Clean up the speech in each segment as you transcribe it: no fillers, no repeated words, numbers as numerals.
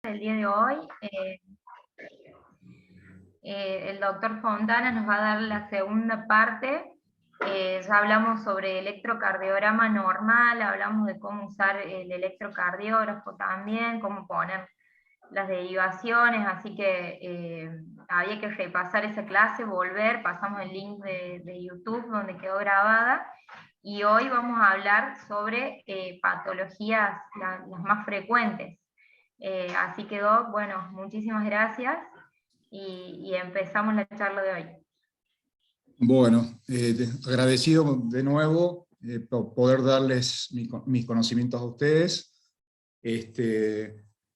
El día de hoy, el doctor Fontana nos va a dar la segunda parte. Ya hablamos sobre electrocardiograma normal, hablamos de cómo usar el electrocardiógrafo también, cómo poner las derivaciones, así que había que repasar esa clase, volver, pasamos el link de YouTube donde quedó grabada, y hoy vamos a hablar sobre patologías las más frecuentes. Así que Doc, bueno, muchísimas gracias y empezamos la charla de hoy. Bueno, agradecido de nuevo por poder darles mis conocimientos a ustedes.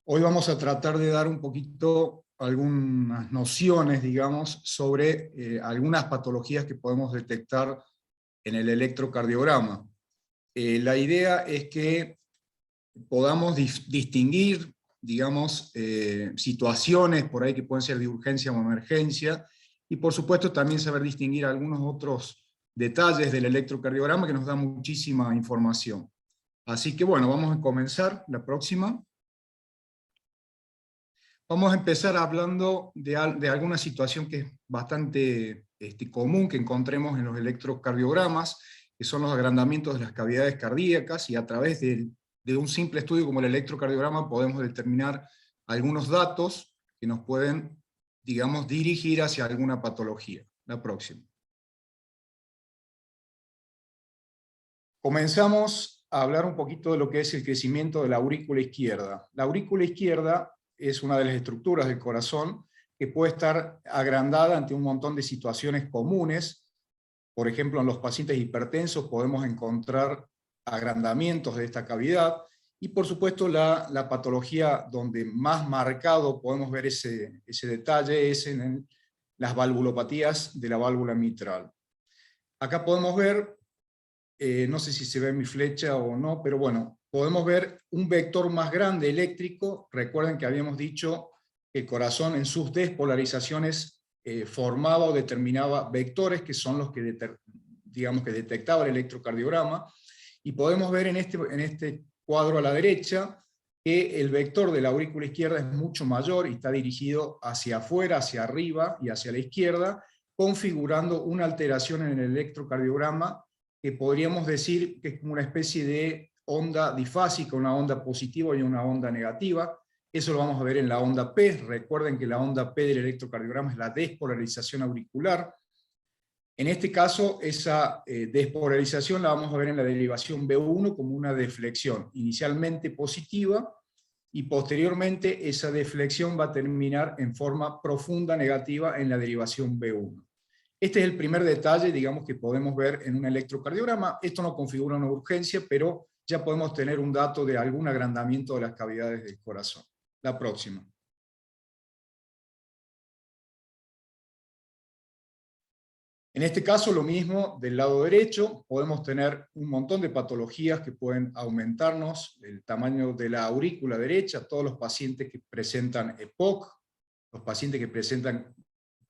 Hoy vamos a tratar de dar un poquito algunas nociones, digamos, sobre algunas patologías que podemos detectar en el electrocardiograma. La idea es que podamos distinguir, digamos, situaciones por ahí que pueden ser de urgencia o emergencia, y por supuesto también saber distinguir algunos otros detalles del electrocardiograma que nos da muchísima información. Así que bueno, vamos a comenzar la próxima. Vamos a empezar hablando de alguna situación que es bastante común que encontremos en los electrocardiogramas, que son los agrandamientos de las cavidades cardíacas, y a través de un simple estudio como el electrocardiograma podemos determinar algunos datos que nos pueden, digamos, dirigir hacia alguna patología. La próxima. Comenzamos a hablar un poquito de lo que es el crecimiento de la aurícula izquierda. La aurícula izquierda es una de las estructuras del corazón que puede estar agrandada ante un montón de situaciones comunes. Por ejemplo, en los pacientes hipertensos podemos encontrar agrandamientos de esta cavidad, y por supuesto la patología donde más marcado podemos ver ese detalle es en las valvulopatías de la válvula mitral. Acá podemos ver, no sé si se ve mi flecha o no, pero bueno, podemos ver un vector más grande eléctrico. Recuerden que habíamos dicho que el corazón en sus despolarizaciones formaba o determinaba vectores que son los que, digamos, que detectaba el electrocardiograma, y podemos ver en este cuadro a la derecha que el vector de la aurícula izquierda es mucho mayor y está dirigido hacia afuera, hacia arriba y hacia la izquierda, configurando una alteración en el electrocardiograma que podríamos decir que es como una especie de onda difásica, una onda positiva y una onda negativa. Eso lo vamos a ver en la onda P. Recuerden que la onda P del electrocardiograma es la despolarización auricular. En este caso, esa despolarización la vamos a ver en la derivación B1 como una deflexión, inicialmente positiva, y posteriormente esa deflexión va a terminar en forma profunda negativa en la derivación B1. Este es el primer detalle, digamos, que podemos ver en un electrocardiograma. Esto no configura una urgencia, pero ya podemos tener un dato de algún agrandamiento de las cavidades del corazón. La próxima. En este caso, lo mismo del lado derecho, podemos tener un montón de patologías que pueden aumentarnos el tamaño de la aurícula derecha, todos los pacientes que presentan EPOC, los pacientes que presentan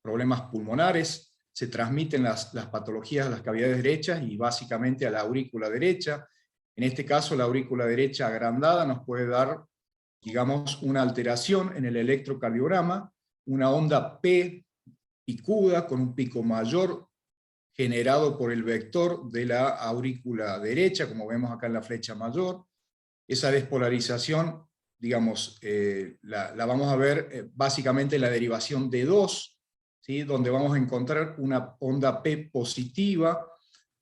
problemas pulmonares, se transmiten las patologías a las cavidades derechas y básicamente a la aurícula derecha. En este caso, la aurícula derecha agrandada nos puede dar, digamos, una alteración en el electrocardiograma, una onda P picuda con un pico mayor generado por el vector de la aurícula derecha, como vemos acá en la flecha mayor. Esa despolarización, digamos, la vamos a ver básicamente en la derivación de 2, ¿sí? Donde vamos a encontrar una onda P positiva,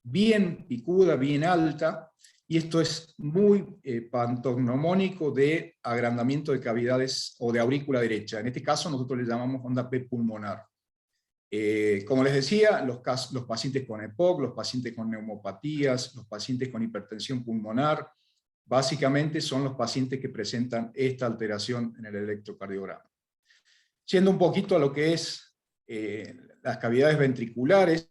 bien picuda, bien alta, y esto es muy pantognomónico de agrandamiento de cavidades o de aurícula derecha. En este caso nosotros le llamamos onda P pulmonar. Como les decía, los pacientes con EPOC, los pacientes con neumopatías, los pacientes con hipertensión pulmonar, básicamente son los pacientes que presentan esta alteración en el electrocardiograma. Yendo un poquito a lo que es las cavidades ventriculares,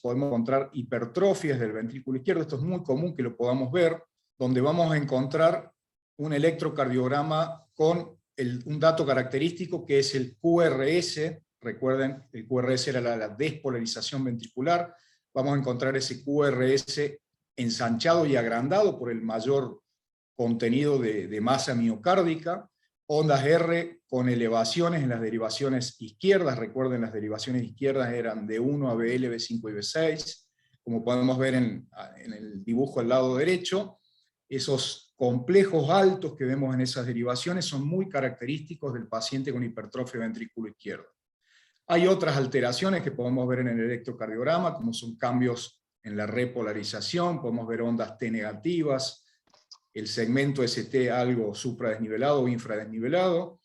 podemos encontrar hipertrofias del ventrículo izquierdo. Esto es muy común que lo podamos ver, donde vamos a encontrar un electrocardiograma con un dato característico que es el QRS. Recuerden, el QRS era la despolarización ventricular. Vamos a encontrar ese QRS ensanchado y agrandado por el mayor contenido de masa miocárdica. ondas R con elevaciones en las derivaciones izquierdas. Recuerden, las derivaciones izquierdas eran D1 a BL, B5 y B6, como podemos ver en el dibujo al lado derecho. Esos complejos altos que vemos en esas derivaciones son muy característicos del paciente con hipertrofia ventrículo izquierdo. Hay otras alteraciones que podemos ver en el electrocardiograma, como son cambios en la repolarización, podemos ver ondas T negativas, el segmento ST algo supradesnivelado o infradesnivelado,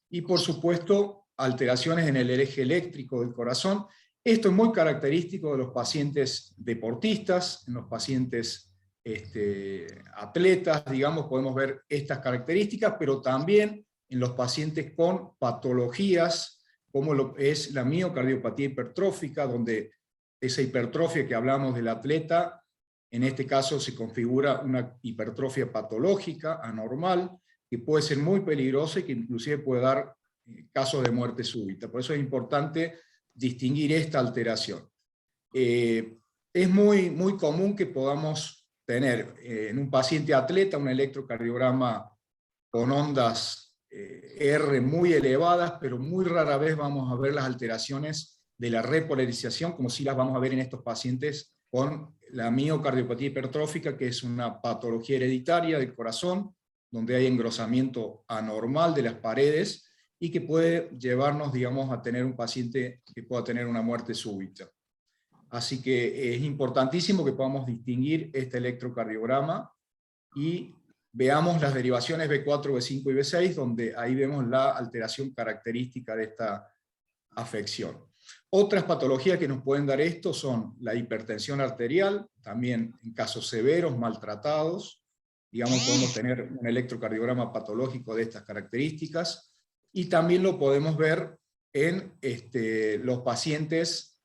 y por supuesto alteraciones en el eje eléctrico del corazón. Esto es muy característico de los pacientes deportistas, en los pacientes atletas, digamos, podemos ver estas características, pero también en los pacientes con patologías, como lo es la miocardiopatía hipertrófica, donde esa hipertrofia que hablamos del atleta, en este caso se configura una hipertrofia patológica, anormal, que puede ser muy peligrosa y que inclusive puede dar casos de muerte súbita. Por eso es importante distinguir esta alteración. Es muy común que podamos tener en un paciente atleta un electrocardiograma con ondas R muy elevadas, pero muy rara vez vamos a ver las alteraciones de la repolarización, como si las vamos a ver en estos pacientes con la miocardiopatía hipertrófica, que es una patología hereditaria del corazón, donde hay engrosamiento anormal de las paredes, y que puede llevarnos, digamos, a tener un paciente que pueda tener una muerte súbita. Así que es importantísimo que podamos distinguir este electrocardiograma y veamos las derivaciones B4, B5 y B6, donde ahí vemos la alteración característica de esta afección. Otras patologías que nos pueden dar esto son la hipertensión arterial, también en casos severos, maltratados, digamos, podemos tener un electrocardiograma patológico de estas características, y también lo podemos ver en los pacientes,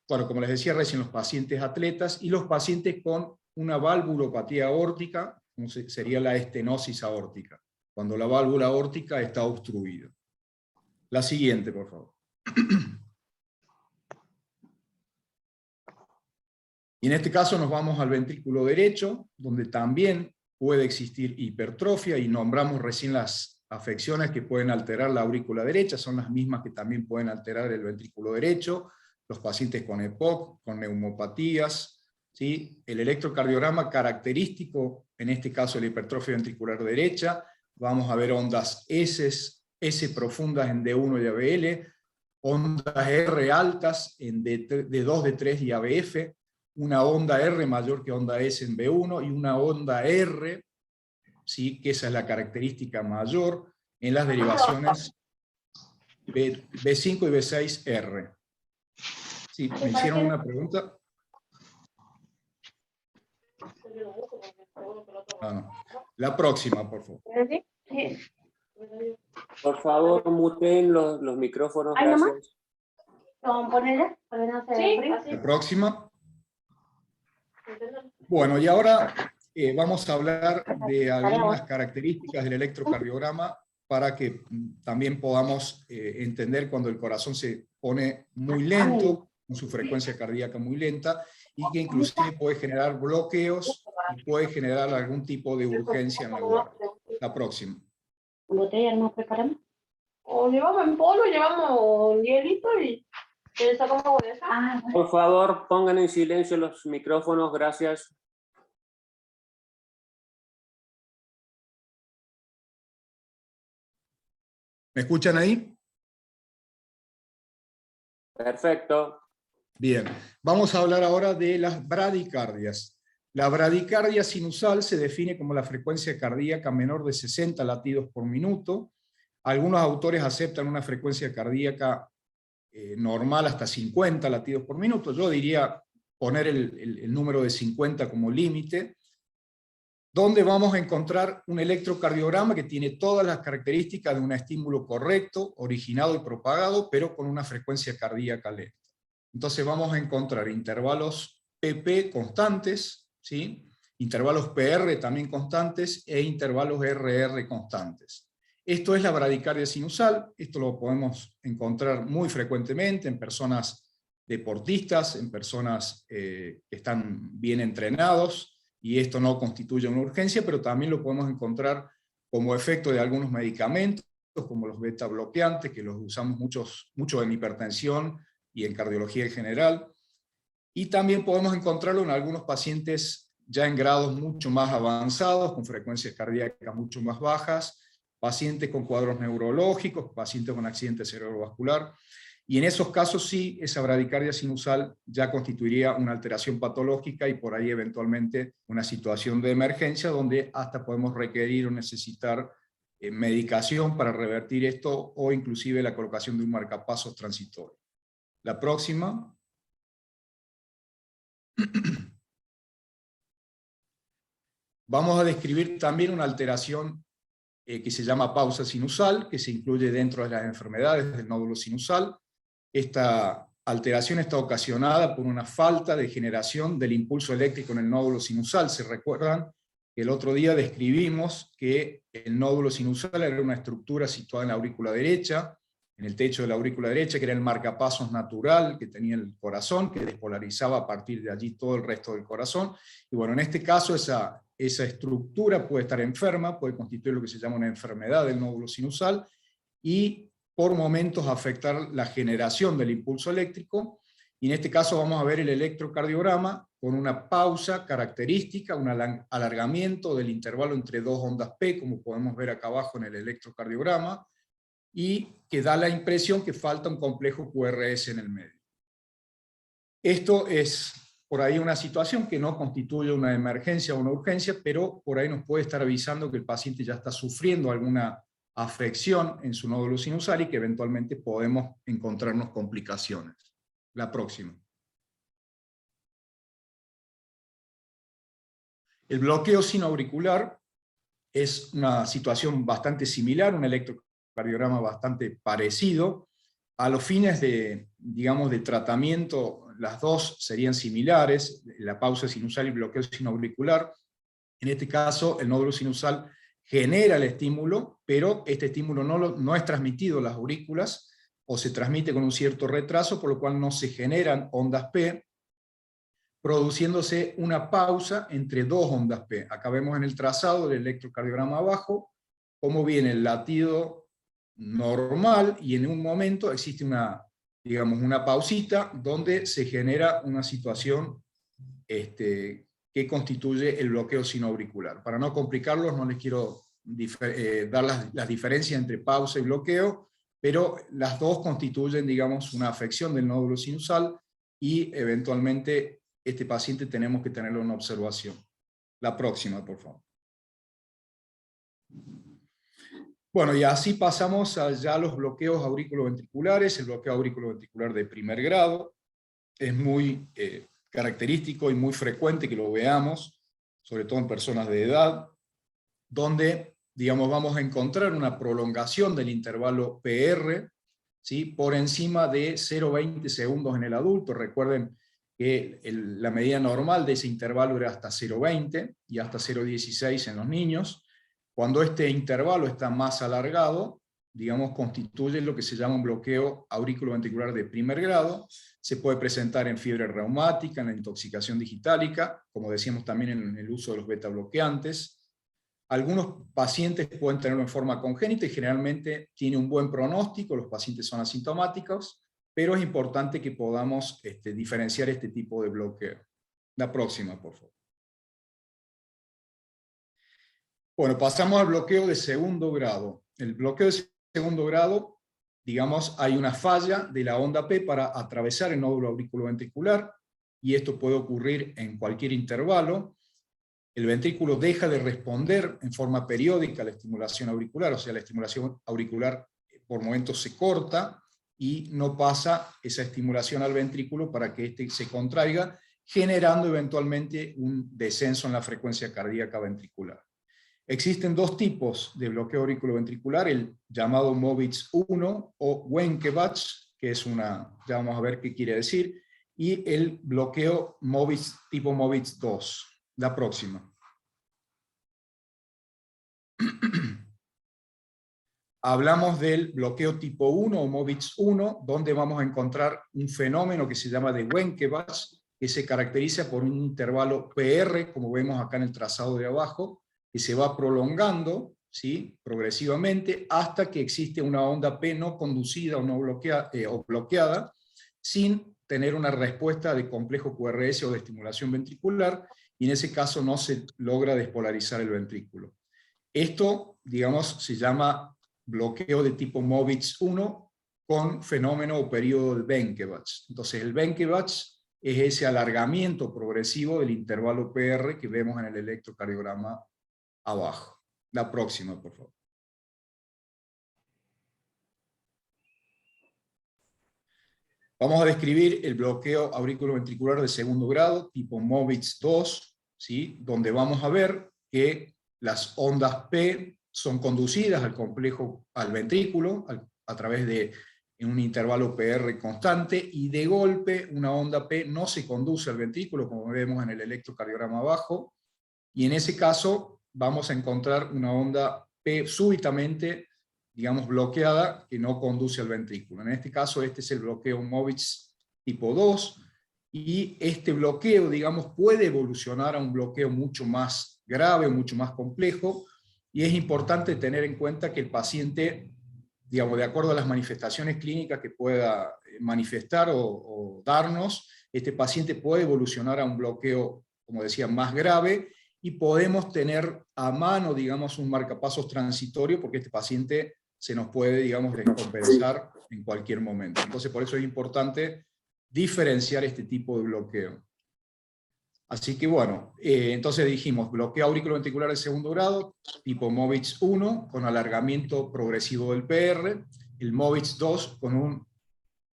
bueno, como les decía recién, los pacientes atletas y los pacientes con una valvulopatía aórtica, como sería la estenosis aórtica, cuando la válvula aórtica está obstruida. La siguiente, por favor. Y en este caso nos vamos al ventrículo derecho, donde también puede existir hipertrofia, y nombramos recién las afecciones que pueden alterar la aurícula derecha, son las mismas que también pueden alterar el ventrículo derecho, los pacientes con EPOC, con neumopatías, ¿sí? El electrocardiograma característico, en este caso la hipertrofia ventricular derecha, vamos a ver ondas S profundas en D1 y ABL, ondas R altas en D2, D3 y ABF, una onda R mayor que onda S en B1 y una onda R, ¿sí? Que esa es la característica mayor en las derivaciones B5 y B6R. Sí, me hicieron una pregunta. No. La próxima, por favor. Por favor, muteen los micrófonos, gracias. La próxima. Bueno, y ahora vamos a hablar de algunas características del electrocardiograma para que también podamos entender cuando el corazón se pone muy lento, con su frecuencia cardíaca muy lenta, y que inclusive puede generar bloqueos y puede generar algún tipo de urgencia en la guardia. La próxima. ¿Botella no preparamos? O llevamos en polvo, llevamos hielito y sacamos bolsa. Por favor, pongan en silencio los micrófonos, gracias. ¿Me escuchan ahí? Perfecto. Bien, vamos a hablar ahora de las bradicardias. La bradicardia sinusal se define como la frecuencia cardíaca menor de 60 latidos por minuto. Algunos autores aceptan una frecuencia cardíaca normal hasta 50 latidos por minuto. Yo diría poner el número de 50 como límite, donde vamos a encontrar un electrocardiograma que tiene todas las características de un estímulo correcto, originado y propagado, pero con una frecuencia cardíaca lenta. Entonces vamos a encontrar intervalos PP constantes, ¿sí? Intervalos PR también constantes, e intervalos RR constantes. Esto es la bradicardia sinusal. Esto lo podemos encontrar muy frecuentemente en personas deportistas, en personas que están bien entrenados, y esto no constituye una urgencia, pero también lo podemos encontrar como efecto de algunos medicamentos como los beta bloqueantes, que los usamos mucho en hipertensión y en cardiología en general. Y también podemos encontrarlo en algunos pacientes ya en grados mucho más avanzados, con frecuencias cardíacas mucho más bajas, pacientes con cuadros neurológicos, pacientes con accidente cerebrovascular. Y en esos casos sí, esa bradicardia sinusal ya constituiría una alteración patológica y por ahí eventualmente una situación de emergencia donde hasta podemos requerir o necesitar medicación para revertir esto o inclusive la colocación de un marcapasos transitorio. La próxima. Vamos a describir también una alteración que se llama pausa sinusal, que se incluye dentro de las enfermedades del nódulo sinusal. Esta alteración está ocasionada por una falta de generación del impulso eléctrico en el nódulo sinusal. ¿Se recuerdan que el otro día describimos que el nódulo sinusal era una estructura situada en la aurícula derecha, en el techo de la aurícula derecha, que era el marcapasos natural que tenía el corazón, que despolarizaba a partir de allí todo el resto del corazón? Y bueno, en este caso esa estructura puede estar enferma, puede constituir lo que se llama una enfermedad del nódulo sinusal, y por momentos afectar la generación del impulso eléctrico, y en este caso vamos a ver el electrocardiograma con una pausa característica, un alargamiento del intervalo entre dos ondas P, como podemos ver acá abajo en el electrocardiograma, y que da la impresión que falta un complejo QRS en el medio. Esto es por ahí una situación que no constituye una emergencia o una urgencia, pero por ahí nos puede estar avisando que el paciente ya está sufriendo alguna afección en su nódulo sinusal y que eventualmente podemos encontrarnos complicaciones. La próxima. El bloqueo sinoauricular es una situación bastante similar, un electrocardiograma bastante parecido. A los fines de, digamos, de tratamiento, las dos serían similares, la pausa sinusal y el bloqueo sinoauricular. En este caso, el nódulo sinusal genera el estímulo, pero este estímulo no es transmitido a las aurículas, o se transmite con un cierto retraso, por lo cual no se generan ondas P, produciéndose una pausa entre dos ondas P. Acá vemos en el trazado del electrocardiograma abajo, cómo viene el latido normal, y en un momento existe una, digamos, una pausita, donde se genera una situación que constituye el bloqueo sinoauricular. Para no complicarlos, no les quiero dar las diferencias entre pausa y bloqueo, pero las dos constituyen, digamos, una afección del nódulo sinusal, y eventualmente este paciente tenemos que tenerlo en observación. La próxima, por favor. Bueno, y así pasamos ya a los bloqueos auriculoventriculares. El bloqueo auriculoventricular de primer grado es muy característico y muy frecuente que lo veamos, sobre todo en personas de edad, donde, digamos, vamos a encontrar una prolongación del intervalo PR, ¿sí?, por encima de 0,20 segundos en el adulto. Recuerden que la medida normal de ese intervalo era hasta 0,20 y hasta 0,16 en los niños. Cuando este intervalo está más alargado, digamos, constituye lo que se llama un bloqueo auriculoventricular de primer grado. Se puede presentar en fiebre reumática, en la intoxicación digitálica, como decíamos también en el uso de los beta bloqueantes. Algunos pacientes pueden tenerlo en forma congénita y generalmente tiene un buen pronóstico, los pacientes son asintomáticos, pero es importante que podamos diferenciar este tipo de bloqueo. La próxima, por favor. Bueno, pasamos al bloqueo de segundo grado. El bloqueo de segundo grado, digamos, hay una falla de la onda P para atravesar el nódulo auriculoventricular, y esto puede ocurrir en cualquier intervalo. El ventrículo deja de responder en forma periódica a la estimulación auricular, o sea, la estimulación auricular por momentos se corta y no pasa esa estimulación al ventrículo para que éste se contraiga, generando eventualmente un descenso en la frecuencia cardíaca ventricular. Existen dos tipos de bloqueo auriculoventricular, el llamado MOVITZ 1 o Wenckebach, que es una, ya vamos a ver qué quiere decir, y el bloqueo tipo MOVITZ 2. La próxima. Hablamos del bloqueo tipo 1 o MOVITZ 1, donde vamos a encontrar un fenómeno que se llama de Wenckebach, que se caracteriza por un intervalo PR, como vemos acá en el trazado de abajo, que se va prolongando ¿sí? Progresivamente, hasta que existe una onda P no conducida o, no o bloqueada, sin tener una respuesta de complejo QRS o de estimulación ventricular, y en ese caso no se logra despolarizar el ventrículo. Esto, digamos, se llama bloqueo de tipo Movitz 1 con fenómeno o periodo de Benkebatch. Entonces el Benkebatch es ese alargamiento progresivo del intervalo PR que vemos en el electrocardiograma abajo. La próxima, por favor. Vamos a describir el bloqueo auriculoventricular de segundo grado, tipo Movitz 2, ¿sí? Donde vamos a ver que las ondas P son conducidas al complejo, al ventrículo, a través de un intervalo PR constante, y de golpe una onda P no se conduce al ventrículo, como vemos en el electrocardiograma abajo, y en ese caso vamos a encontrar una onda P súbitamente, digamos, bloqueada, que no conduce al ventrículo. En este caso, este es el bloqueo Movitz tipo 2, y este bloqueo, digamos, puede evolucionar a un bloqueo mucho más grave, mucho más complejo, y es importante tener en cuenta que el paciente, digamos, de acuerdo a las manifestaciones clínicas que pueda manifestar o darnos, este paciente puede evolucionar a un bloqueo, como decía, más grave, y podemos tener a mano, digamos, un marcapasos transitorio, porque este paciente se nos puede, digamos, descompensar en cualquier momento. Entonces, por eso es importante diferenciar este tipo de bloqueo. Así que bueno, entonces dijimos, bloqueo auriculoventricular de segundo grado, tipo Movitz 1, con alargamiento progresivo del PR, el Movitz 2, con un,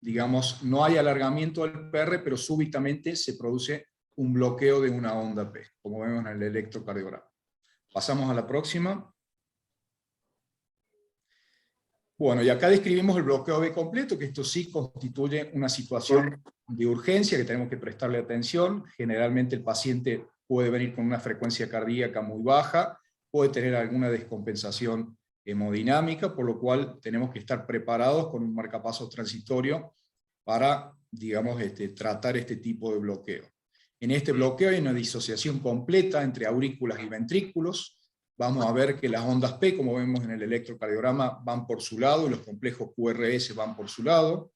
digamos, no hay alargamiento del PR, pero súbitamente se produce un bloqueo de una onda P, como vemos en el electrocardiograma. Pasamos a la próxima. Bueno, y acá describimos el bloqueo B completo, que esto sí constituye una situación de urgencia que tenemos que prestarle atención. Generalmente el paciente puede venir con una frecuencia cardíaca muy baja, puede tener alguna descompensación hemodinámica, por lo cual tenemos que estar preparados con un marcapasos transitorio para, digamos, tratar este tipo de bloqueo. En este bloqueo hay una disociación completa entre aurículas y ventrículos. Vamos a ver que las ondas P, como vemos en el electrocardiograma, van por su lado, y los complejos QRS van por su lado.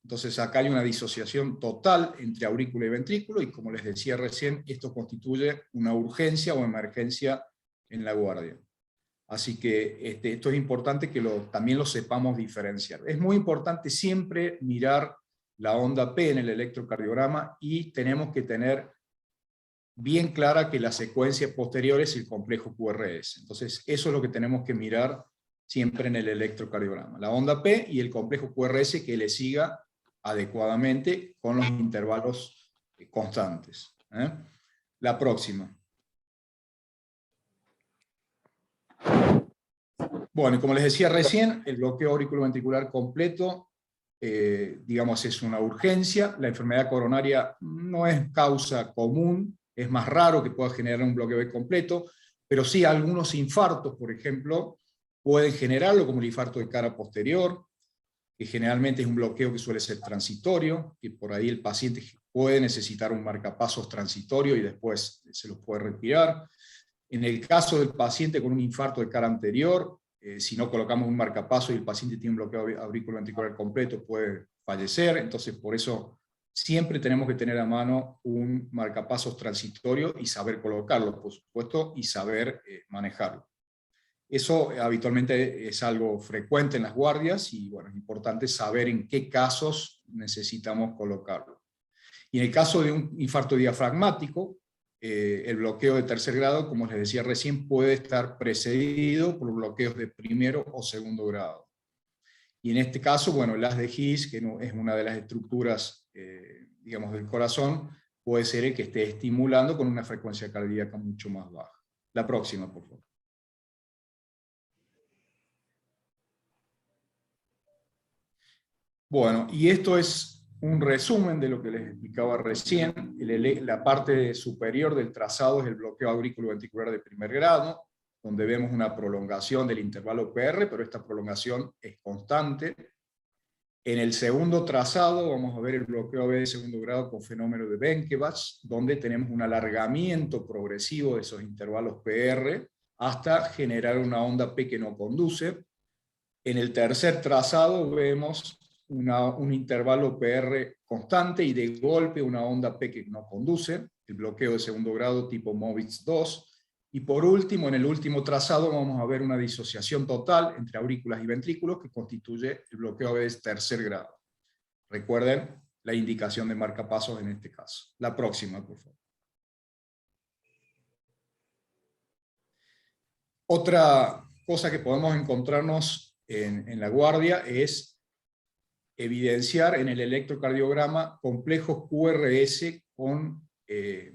Entonces acá hay una disociación total entre aurícula y ventrículo, y como les decía recién, esto constituye una urgencia o emergencia en la guardia. Así que esto es importante que también lo sepamos diferenciar. Es muy importante siempre mirar la onda P en el electrocardiograma, y tenemos que tener bien clara que la secuencia posterior es el complejo QRS. Entonces, eso es lo que tenemos que mirar siempre en el electrocardiograma. La onda P y el complejo QRS que le siga adecuadamente con los intervalos constantes. La próxima. Bueno, y como les decía recién, el bloqueo auriculoventricular completo, digamos, es una urgencia. La enfermedad coronaria no es causa común, es más raro que pueda generar un bloqueo completo, pero sí algunos infartos, por ejemplo, pueden generarlo, como el infarto de cara posterior, que generalmente es un bloqueo que suele ser transitorio, que por ahí el paciente puede necesitar un marcapasos transitorio y después se los puede retirar. En el caso del paciente con un infarto de cara anterior, si no colocamos un marcapaso y el paciente tiene un bloqueo auriculoventricular completo, puede fallecer. Entonces, por eso siempre tenemos que tener a mano un marcapasos transitorio y saber colocarlo, por supuesto, y saber manejarlo. Eso habitualmente es algo frecuente en las guardias, y bueno, es importante saber en qué casos necesitamos colocarlo. Y en el caso de un infarto diafragmático, el bloqueo de tercer grado, como les decía recién, puede estar precedido por bloqueos de primero o segundo grado. Y en este caso, bueno, el haz de His, que no, es una de las estructuras, digamos, del corazón, puede ser el que esté estimulando con una frecuencia cardíaca mucho más baja. La próxima, por favor. Bueno, y esto es un resumen de lo que les explicaba recién. La parte superior del trazado es el bloqueo auriculoventricular de primer grado, donde vemos una prolongación del intervalo PR, pero esta prolongación es constante. En el segundo trazado vamos a ver el bloqueo AB de segundo grado con fenómeno de Benkebatch, donde tenemos un alargamiento progresivo de esos intervalos PR, hasta generar una onda P que no conduce. En el tercer trazado vemos un intervalo PR constante y de golpe una onda P que no conduce, el bloqueo de segundo grado tipo MOVIX 2. Y por último, en el último trazado vamos a ver una disociación total entre aurículas y ventrículos que constituye el bloqueo de tercer grado. Recuerden la indicación de marcapasos en este caso. La próxima, por favor. Otra cosa que podemos encontrarnos en la guardia es evidenciar en el electrocardiograma complejos QRS con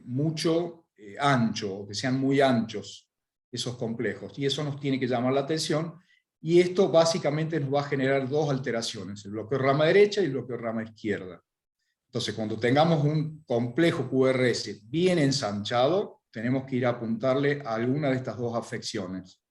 mucho ancho, que sean muy anchos esos complejos, y eso nos tiene que llamar la atención, y esto básicamente nos va a generar dos alteraciones, el bloqueo de rama derecha y el bloqueo de rama izquierda. Entonces, cuando tengamos un complejo QRS bien ensanchado, tenemos que ir a apuntarle a alguna de estas dos afecciones.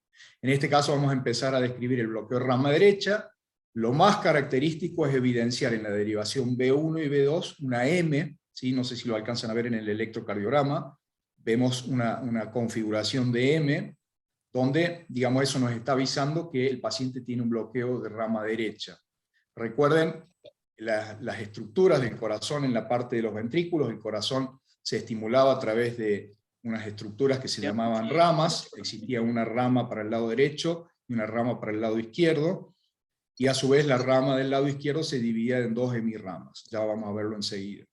En este caso vamos a empezar a describir el bloqueo de rama derecha. Lo más característico es evidenciar en la derivación B1 y B2 una M, ¿sí? No sé si lo alcanzan a ver en el electrocardiograma, vemos una configuración de M, donde, digamos, eso nos está avisando que el paciente tiene un bloqueo de rama derecha. Recuerden las estructuras del corazón en la parte de los ventrículos. El corazón se estimulaba a través de unas estructuras que se llamaban ramas. Existía una rama para el lado derecho y una rama para el lado izquierdo, y a su vez la rama del lado izquierdo se dividía en dos hemirramas. Ya vamos a verlo enseguida.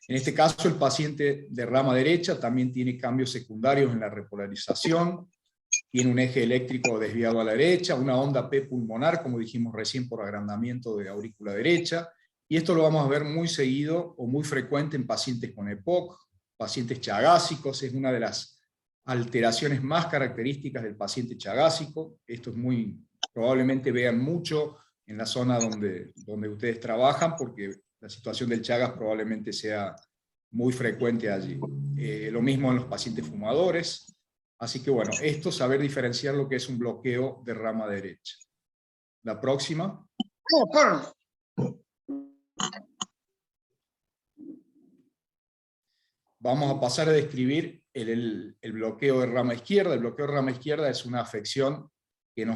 En este caso, el paciente de rama derecha también tiene cambios secundarios en la repolarización, tiene un eje eléctrico desviado a la derecha, una onda P pulmonar, como dijimos recién, por agrandamiento de aurícula derecha, y esto lo vamos a ver muy seguido o muy frecuente en pacientes con EPOC, pacientes chagásicos. Es una de las alteraciones más características del paciente chagásico. Esto es muy, probablemente vean mucho en la zona donde ustedes trabajan, porque la situación del Chagas probablemente sea muy frecuente allí. Lo mismo en los pacientes fumadores. Así que bueno, esto, saber diferenciar lo que es un bloqueo de rama derecha. La próxima. Vamos a pasar a describir el bloqueo de rama izquierda. El bloqueo de rama izquierda es una afección que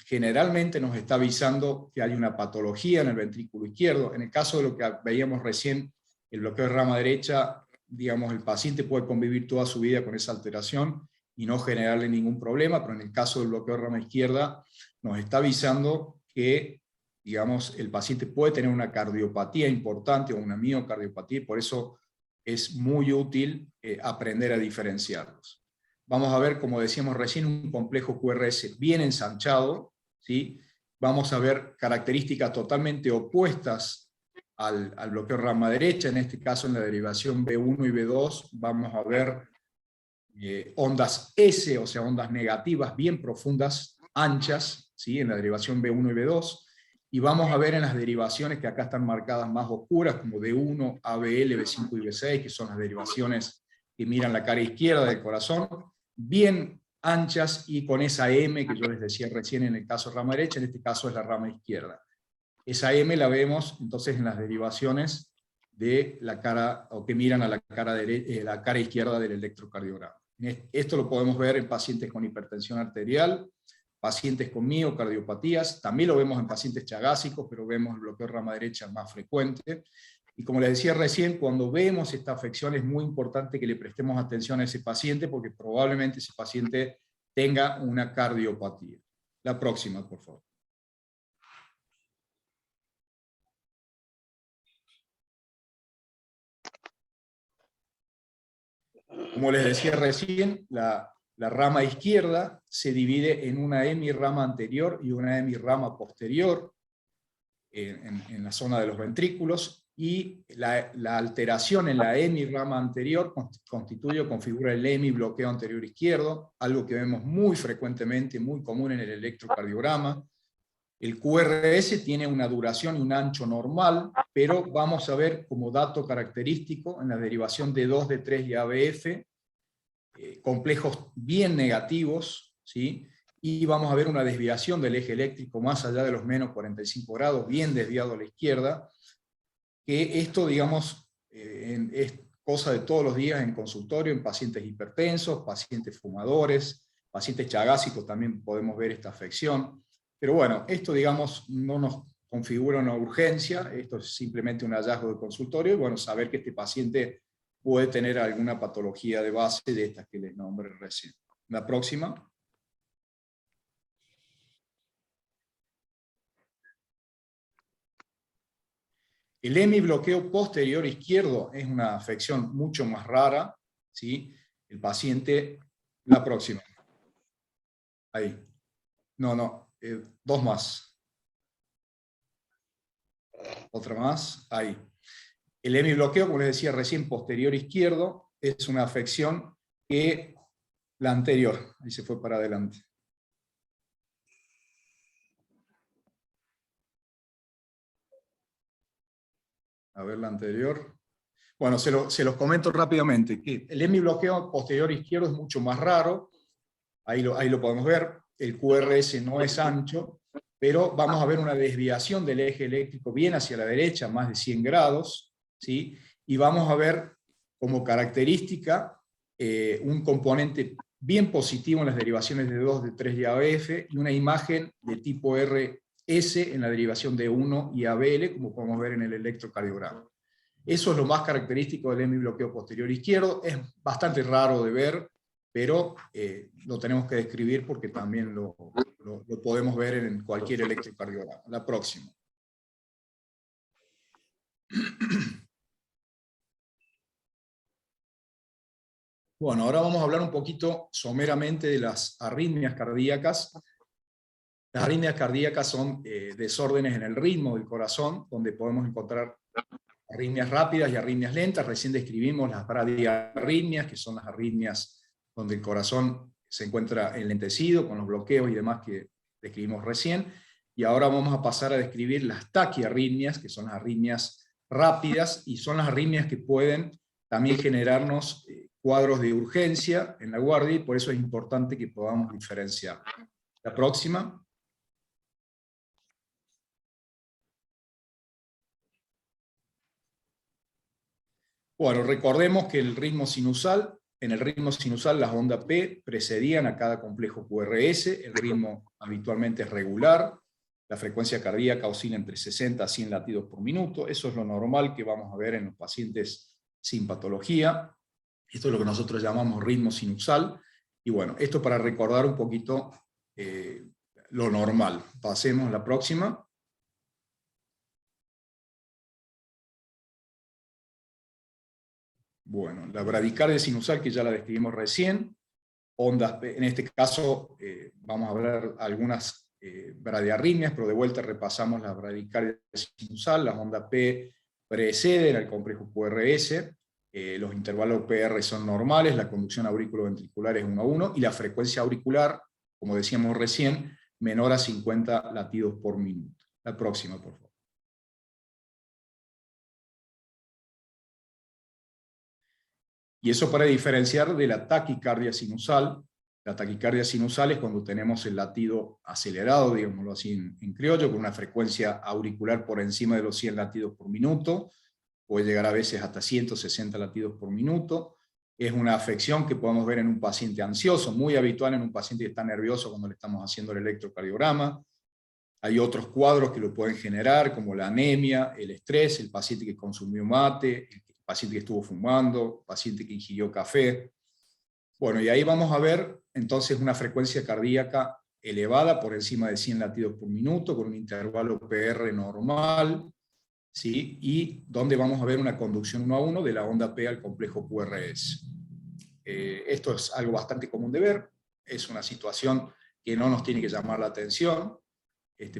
generalmente nos está avisando que hay una patología en el ventrículo izquierdo. En el caso de lo que veíamos recién, el bloqueo de rama derecha, digamos, el paciente puede convivir toda su vida con esa alteración y no generarle ningún problema, pero en el caso del bloqueo de rama izquierda nos está avisando que, digamos, el paciente puede tener una cardiopatía importante o una miocardiopatía, y por eso es muy útil aprender a diferenciarlos. Vamos a ver, como decíamos recién, un complejo QRS bien ensanchado, ¿sí? Vamos a ver características totalmente opuestas al bloqueo de rama derecha. En este caso, en la derivación B1 y B2, vamos a ver ondas S, o sea, ondas negativas bien profundas, anchas, ¿sí? En la derivación B1 y B2. Y vamos a ver en las derivaciones que acá están marcadas más oscuras, como D1, ABL, B5 y B6, que son las derivaciones que miran la cara izquierda del corazón, bien anchas y con esa M que yo les decía recién en el caso rama derecha, en este caso es la rama izquierda. Esa M la vemos entonces en las derivaciones de la cara, o que miran a la cara izquierda del electrocardiograma. Esto lo podemos ver en pacientes con hipertensión arterial, pacientes con miocardiopatías, también lo vemos en pacientes chagásicos, pero vemos el bloqueo de rama derecha más frecuente. Y como les decía recién, cuando vemos esta afección es muy importante que le prestemos atención a ese paciente, porque probablemente ese paciente tenga una cardiopatía. La próxima, por favor. Como les decía recién, la rama izquierda se divide en una hemirrama anterior y una hemirrama posterior en la zona de los ventrículos, y la alteración en la hemirrama anterior constituye o configura el hemibloqueo anterior izquierdo, algo que vemos muy frecuentemente, muy común en el electrocardiograma. El QRS tiene una duración y un ancho normal, pero vamos a ver como dato característico en la derivación de 2, D3 y ABF, complejos bien negativos, ¿sí? Y vamos a ver una desviación del eje eléctrico más allá de los menos 45 grados, bien desviado a la izquierda, que esto, digamos, es cosa de todos los días en consultorio, en pacientes hipertensos, pacientes fumadores, pacientes chagásicos también podemos ver esta afección. Pero bueno, esto, digamos, no nos configura una urgencia, esto es simplemente un hallazgo de consultorio, y bueno, saber que este paciente puede tener alguna patología de base de estas que les nombré recién. La próxima. El hemibloqueo posterior izquierdo es una afección mucho más rara, ¿sí? El paciente, la próxima. Ahí. No, dos más. Otra más, ahí. El hemibloqueo, como les decía recién, posterior izquierdo, es una afección que la anterior, ahí se fue para adelante. A ver la anterior. Bueno, se los comento rápidamente. Que el hemibloqueo posterior izquierdo es mucho más raro. Ahí lo podemos ver. El QRS no es ancho, pero vamos a ver una desviación del eje eléctrico bien hacia la derecha, más de 100 grados, ¿sí? Y vamos a ver como característica un componente bien positivo en las derivaciones de 2, de 3 y AF, y una imagen de tipo RS en la derivación de 1 y ABL, como podemos ver en el electrocardiograma. Eso es lo más característico del hemibloqueo posterior izquierdo. Es bastante raro de ver, pero lo tenemos que describir porque también lo podemos ver en cualquier electrocardiograma. La próxima. Bueno, ahora vamos a hablar un poquito someramente de las arritmias cardíacas. Las arritmias cardíacas son desórdenes en el ritmo del corazón, donde podemos encontrar arritmias rápidas y arritmias lentas. Recién describimos las bradiarritmias, que son las arritmias donde el corazón se encuentra enlentecido, con los bloqueos y demás que describimos recién. Y ahora vamos a pasar a describir las taquiarritmias, que son las arritmias rápidas, y son las arritmias que pueden también generarnos cuadros de urgencia en la guardia, y por eso es importante que podamos diferenciar. La próxima. Bueno, recordemos que el ritmo sinusal, en el ritmo sinusal las ondas P precedían a cada complejo QRS, el ritmo habitualmente es regular, la frecuencia cardíaca oscila entre 60 a 100 latidos por minuto, eso es lo normal que vamos a ver en los pacientes sin patología. Esto es lo que nosotros llamamos ritmo sinusal, y bueno, esto para recordar un poquito lo normal. Pasemos a la próxima. Bueno, la bradicardia sinusal, que ya la describimos recién, ondas, en este caso vamos a hablar algunas bradiarritmias, pero de vuelta repasamos la bradicardia sinusal. Las ondas P preceden al complejo QRS, los intervalos PR son normales, la conducción auriculoventricular es 1 a 1, y la frecuencia auricular, como decíamos recién, menor a 50 latidos por minuto. La próxima, por favor. Y eso para diferenciar de la taquicardia sinusal. La taquicardia sinusal es cuando tenemos el latido acelerado, digámoslo así en criollo, con una frecuencia auricular por encima de los 100 latidos por minuto, puede llegar a veces hasta 160 latidos por minuto. Es una afección que podemos ver en un paciente ansioso, muy habitual en un paciente que está nervioso cuando le estamos haciendo el electrocardiograma. Hay otros cuadros que lo pueden generar, como la anemia, el estrés, el paciente que consumió mate, el paciente que estuvo fumando, paciente que ingirió café. Bueno, y ahí vamos a ver entonces una frecuencia cardíaca elevada por encima de 100 latidos por minuto, con un intervalo PR normal, ¿sí? Y donde vamos a ver una conducción 1 a 1 de la onda P al complejo QRS. Esto es algo bastante común de ver, es una situación que no nos tiene que llamar la atención.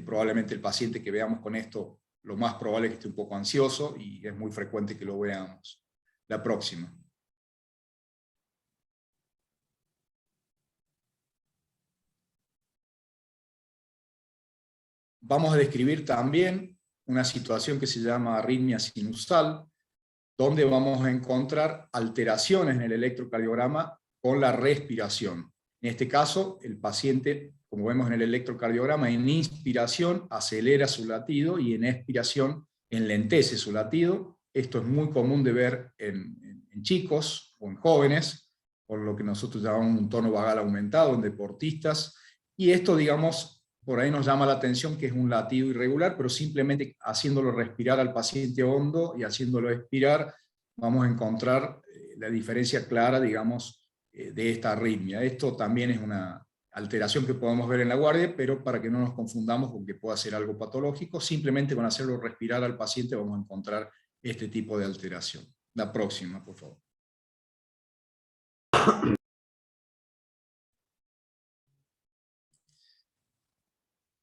Probablemente el paciente que veamos con esto, lo más probable es que esté un poco ansioso, y es muy frecuente que lo veamos. La próxima. Vamos a describir también una situación que se llama arritmia sinusal, donde vamos a encontrar alteraciones en el electrocardiograma con la respiración. En este caso, el paciente, como vemos en el electrocardiograma, en inspiración acelera su latido y en expiración enlentece su latido. Esto es muy común de ver en chicos o en jóvenes, por lo que nosotros llamamos un tono vagal aumentado en deportistas, y esto, digamos, por ahí nos llama la atención que es un latido irregular, pero simplemente haciéndolo respirar al paciente hondo y haciéndolo expirar, vamos a encontrar la diferencia clara, digamos, de esta arritmia. Esto también es una alteración que podemos ver en la guardia, pero para que no nos confundamos con que pueda ser algo patológico, simplemente con hacerlo respirar al paciente vamos a encontrar este tipo de alteración. La próxima, por favor.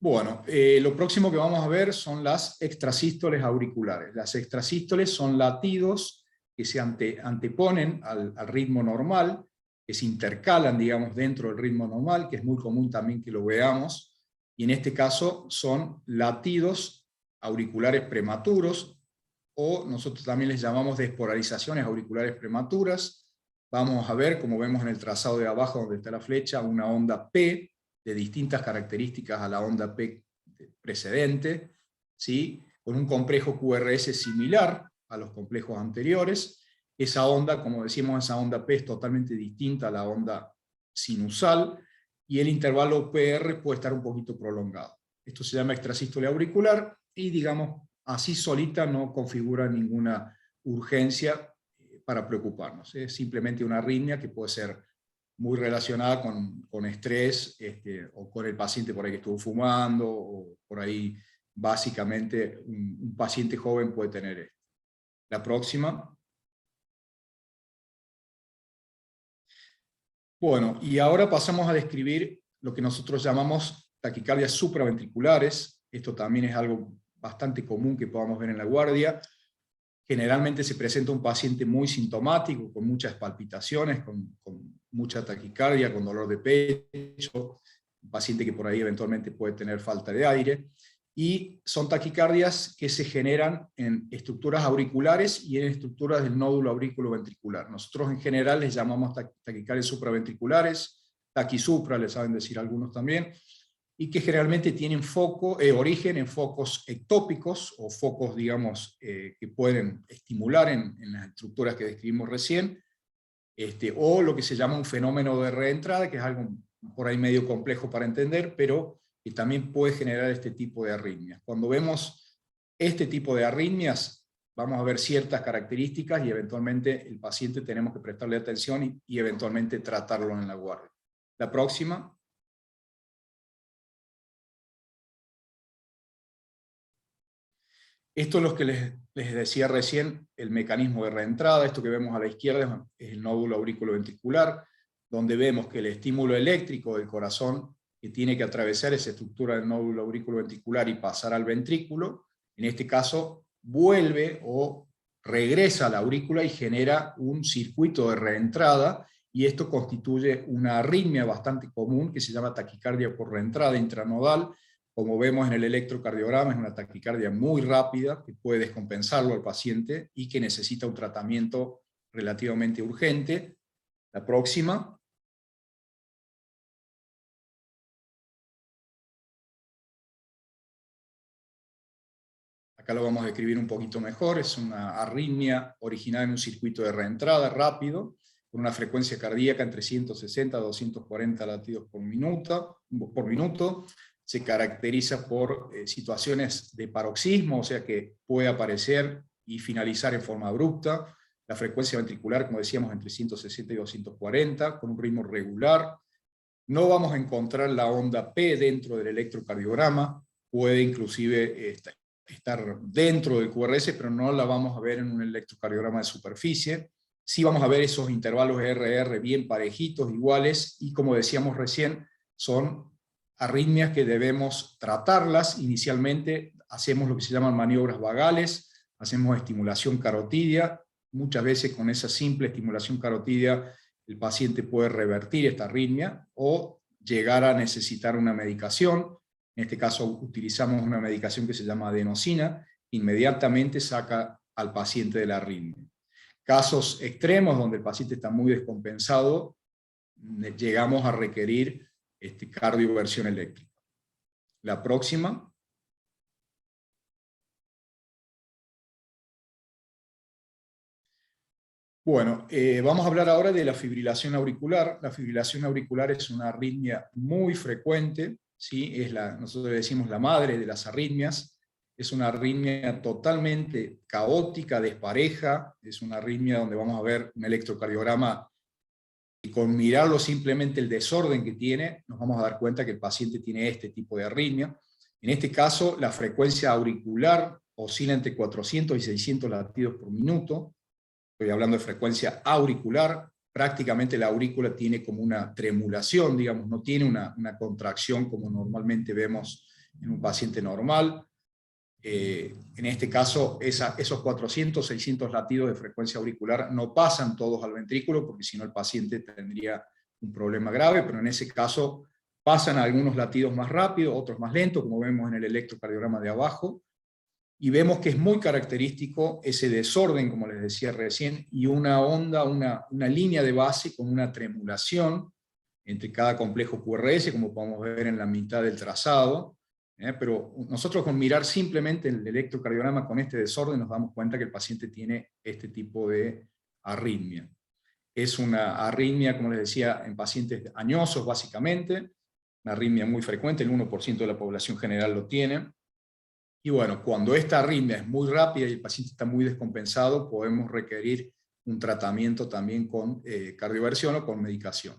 Bueno, lo próximo que vamos a ver son las extrasístoles auriculares. Las extrasístoles son latidos que se anteponen al ritmo normal, que se intercalan, digamos, dentro del ritmo normal, que es muy común también que lo veamos, y en este caso son latidos auriculares prematuros, o nosotros también les llamamos despolarizaciones auriculares prematuras. Vamos a ver, como vemos en el trazado de abajo donde está la flecha, una onda P, de distintas características a la onda P precedente, ¿sí? Con un complejo QRS similar a los complejos anteriores. Esa onda, como decimos, esa onda P es totalmente distinta a la onda sinusal, y el intervalo PR puede estar un poquito prolongado. Esto se llama extrasístole auricular, y digamos, así solita no configura ninguna urgencia para preocuparnos. Es simplemente una arritmia que puede ser muy relacionada con estrés, o con el paciente por ahí que estuvo fumando, o por ahí básicamente un paciente joven puede tener esto. La próxima. Bueno, y ahora pasamos a describir lo que nosotros llamamos taquicardias supraventriculares. Esto también es algo bastante común que podamos ver en la guardia. Generalmente se presenta un paciente muy sintomático, con muchas palpitaciones, con mucha taquicardia, con dolor de pecho, un paciente que por ahí eventualmente puede tener falta de aire, y son taquicardias que se generan en estructuras auriculares y en estructuras del nódulo aurículo-ventricular. Nosotros en general les llamamos taquicardias supraventriculares, taquisupra, les saben decir algunos también, y que generalmente tienen origen en focos ectópicos, o focos, digamos, que pueden estimular en las estructuras que describimos recién, o lo que se llama un fenómeno de reentrada, que es algo por ahí medio complejo para entender, pero que también puede generar este tipo de arritmias. Cuando vemos este tipo de arritmias, vamos a ver ciertas características, y eventualmente el paciente tenemos que prestarle atención y eventualmente tratarlo en la guardia. La próxima. Esto es lo que les decía recién, el mecanismo de reentrada. Esto que vemos a la izquierda es el nódulo auriculoventricular, donde vemos que el estímulo eléctrico del corazón, que tiene que atravesar esa estructura del nódulo auriculoventricular y pasar al ventrículo, en este caso vuelve o regresa a la aurícula y genera un circuito de reentrada, y esto constituye una arritmia bastante común que se llama taquicardia por reentrada intranodal. Como vemos en el electrocardiograma, es una taquicardia muy rápida que puede descompensarlo al paciente y que necesita un tratamiento relativamente urgente. La próxima. Acá lo vamos a describir un poquito mejor. Es una arritmia originada en un circuito de reentrada rápido, con una frecuencia cardíaca entre 160 a 240 latidos por minuto. Se caracteriza por situaciones de paroxismo, o sea que puede aparecer y finalizar en forma abrupta. La frecuencia ventricular, como decíamos, entre 160 y 240, con un ritmo regular. No vamos a encontrar la onda P dentro del electrocardiograma, puede inclusive estar dentro del QRS, pero no la vamos a ver en un electrocardiograma de superficie. Sí vamos a ver esos intervalos RR bien parejitos, iguales, y como decíamos recién, son arritmias que debemos tratarlas. Inicialmente hacemos lo que se llaman maniobras vagales, hacemos estimulación carotidia. Muchas veces con esa simple estimulación carotidia el paciente puede revertir esta arritmia o llegar a necesitar una medicación. En este caso utilizamos una medicación que se llama adenosina, inmediatamente saca al paciente de la arritmia. Casos extremos donde el paciente está muy descompensado, llegamos a requerir cardioversión eléctrica. La próxima. Bueno, vamos a hablar ahora de la fibrilación auricular. La fibrilación auricular es una arritmia muy frecuente, ¿sí? Nosotros le decimos la madre de las arritmias. Es una arritmia totalmente caótica, despareja. Es una arritmia donde vamos a ver un electrocardiograma y con mirarlo simplemente el desorden que tiene, nos vamos a dar cuenta que el paciente tiene este tipo de arritmia. En este caso, la frecuencia auricular oscila entre 400 y 600 latidos por minuto. Estoy hablando de frecuencia auricular. Prácticamente la aurícula tiene como una tremulación, digamos, no tiene una contracción como normalmente vemos en un paciente normal. En este caso, esos 400, 600 latidos de frecuencia auricular no pasan todos al ventrículo, porque si no el paciente tendría un problema grave, pero en ese caso pasan algunos latidos más rápido, otros más lentos, como vemos en el electrocardiograma de abajo, y vemos que es muy característico ese desorden, como les decía recién, y una onda, una línea de base con una tremulación entre cada complejo QRS, como podemos ver en la mitad del trazado. Pero nosotros con mirar simplemente el electrocardiograma con este desorden nos damos cuenta que el paciente tiene este tipo de arritmia. Es una arritmia, como les decía, en pacientes añosos básicamente, una arritmia muy frecuente, el 1% de la población general lo tiene. Y bueno, cuando esta arritmia es muy rápida y el paciente está muy descompensado, podemos requerir un tratamiento también con cardioversión o con medicación.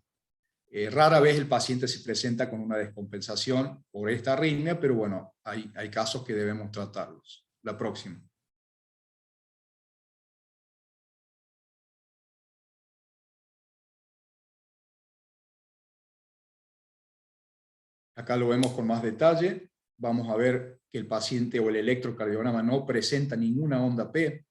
Rara vez el paciente se presenta con una descompensación por esta arritmia, pero bueno, hay casos que debemos tratarlos. La próxima. Acá lo vemos con más detalle. Vamos a ver que el paciente o el electrocardiograma no presenta ninguna onda P.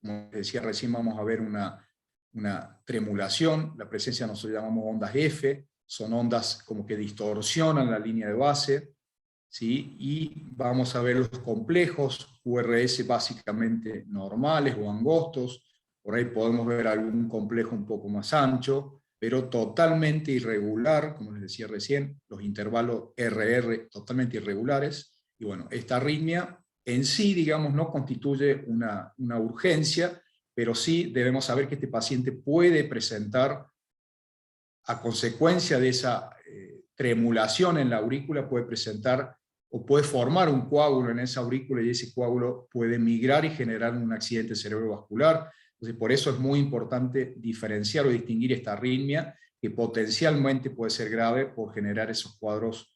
Como decía recién, vamos a ver una tremulación. La presencia nosotros llamamos ondas F. Son ondas como que distorsionan la línea de base, ¿sí? Y vamos a ver los complejos QRS básicamente normales o angostos. Por ahí podemos ver algún complejo un poco más ancho, pero totalmente irregular, como les decía recién, los intervalos RR totalmente irregulares. Y bueno, esta arritmia en sí, digamos, no constituye una urgencia, pero sí debemos saber que este paciente puede presentar, a consecuencia de esa tremulación en la aurícula, puede presentar o puede formar un coágulo en esa aurícula, y ese coágulo puede migrar y generar un accidente cerebrovascular. Entonces, por eso es muy importante diferenciar o distinguir esta arritmia, que potencialmente puede ser grave por generar esos cuadros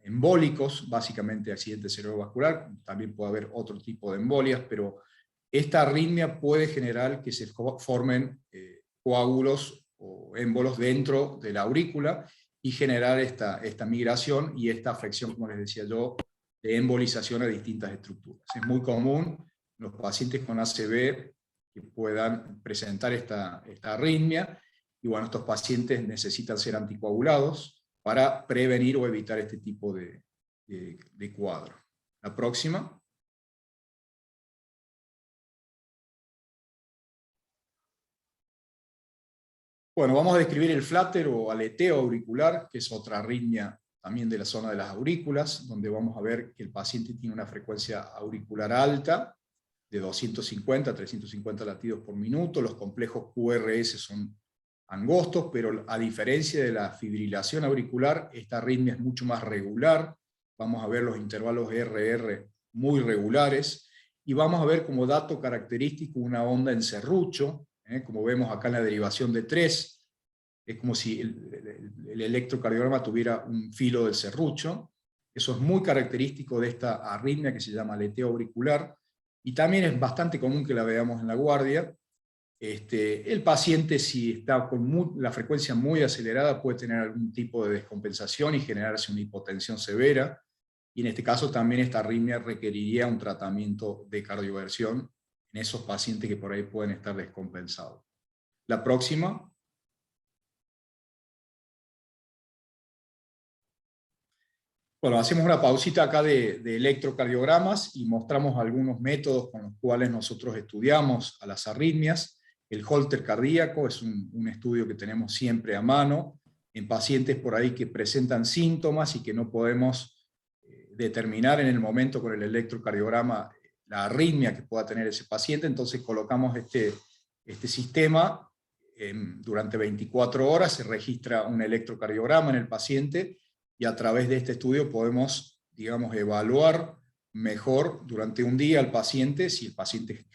embólicos, básicamente accidente cerebrovascular. También puede haber otro tipo de embolias, pero esta arritmia puede generar que se formen coágulos o émbolos dentro de la aurícula y generar esta migración y esta afección, como les decía yo, de embolización a distintas estructuras. Es muy común los pacientes con ACV que puedan presentar esta arritmia, y bueno, estos pacientes necesitan ser anticoagulados para prevenir o evitar este tipo de cuadro. La próxima. Bueno, vamos a describir el flutter o aleteo auricular, que es otra arritmia también de la zona de las aurículas, donde vamos a ver que el paciente tiene una frecuencia auricular alta, de 250 a 350 latidos por minuto. Los complejos QRS son angostos, pero a diferencia de la fibrilación auricular, esta arritmia es mucho más regular. Vamos a ver los intervalos RR muy regulares, y vamos a ver como dato característico una onda en serrucho, como vemos acá en la derivación de 3, es como si el electrocardiograma tuviera un filo del serrucho. Eso es muy característico de esta arritmia que se llama aleteo auricular, y también es bastante común que la veamos en la guardia. El paciente, si está con la frecuencia muy acelerada, puede tener algún tipo de descompensación y generarse una hipotensión severa, y en este caso también esta arritmia requeriría un tratamiento de cardioversión en esos pacientes que por ahí pueden estar descompensados. La próxima. Bueno, hacemos una pausita acá de electrocardiogramas y mostramos algunos métodos con los cuales nosotros estudiamos a las arritmias. El Holter cardíaco es un estudio que tenemos siempre a mano en pacientes por ahí que presentan síntomas y que no podemos determinar en el momento con el electrocardiograma la arritmia que pueda tener ese paciente. Entonces colocamos este sistema, durante 24 horas se registra un electrocardiograma en el paciente, y a través de este estudio podemos, digamos, evaluar mejor durante un día al paciente, si el paciente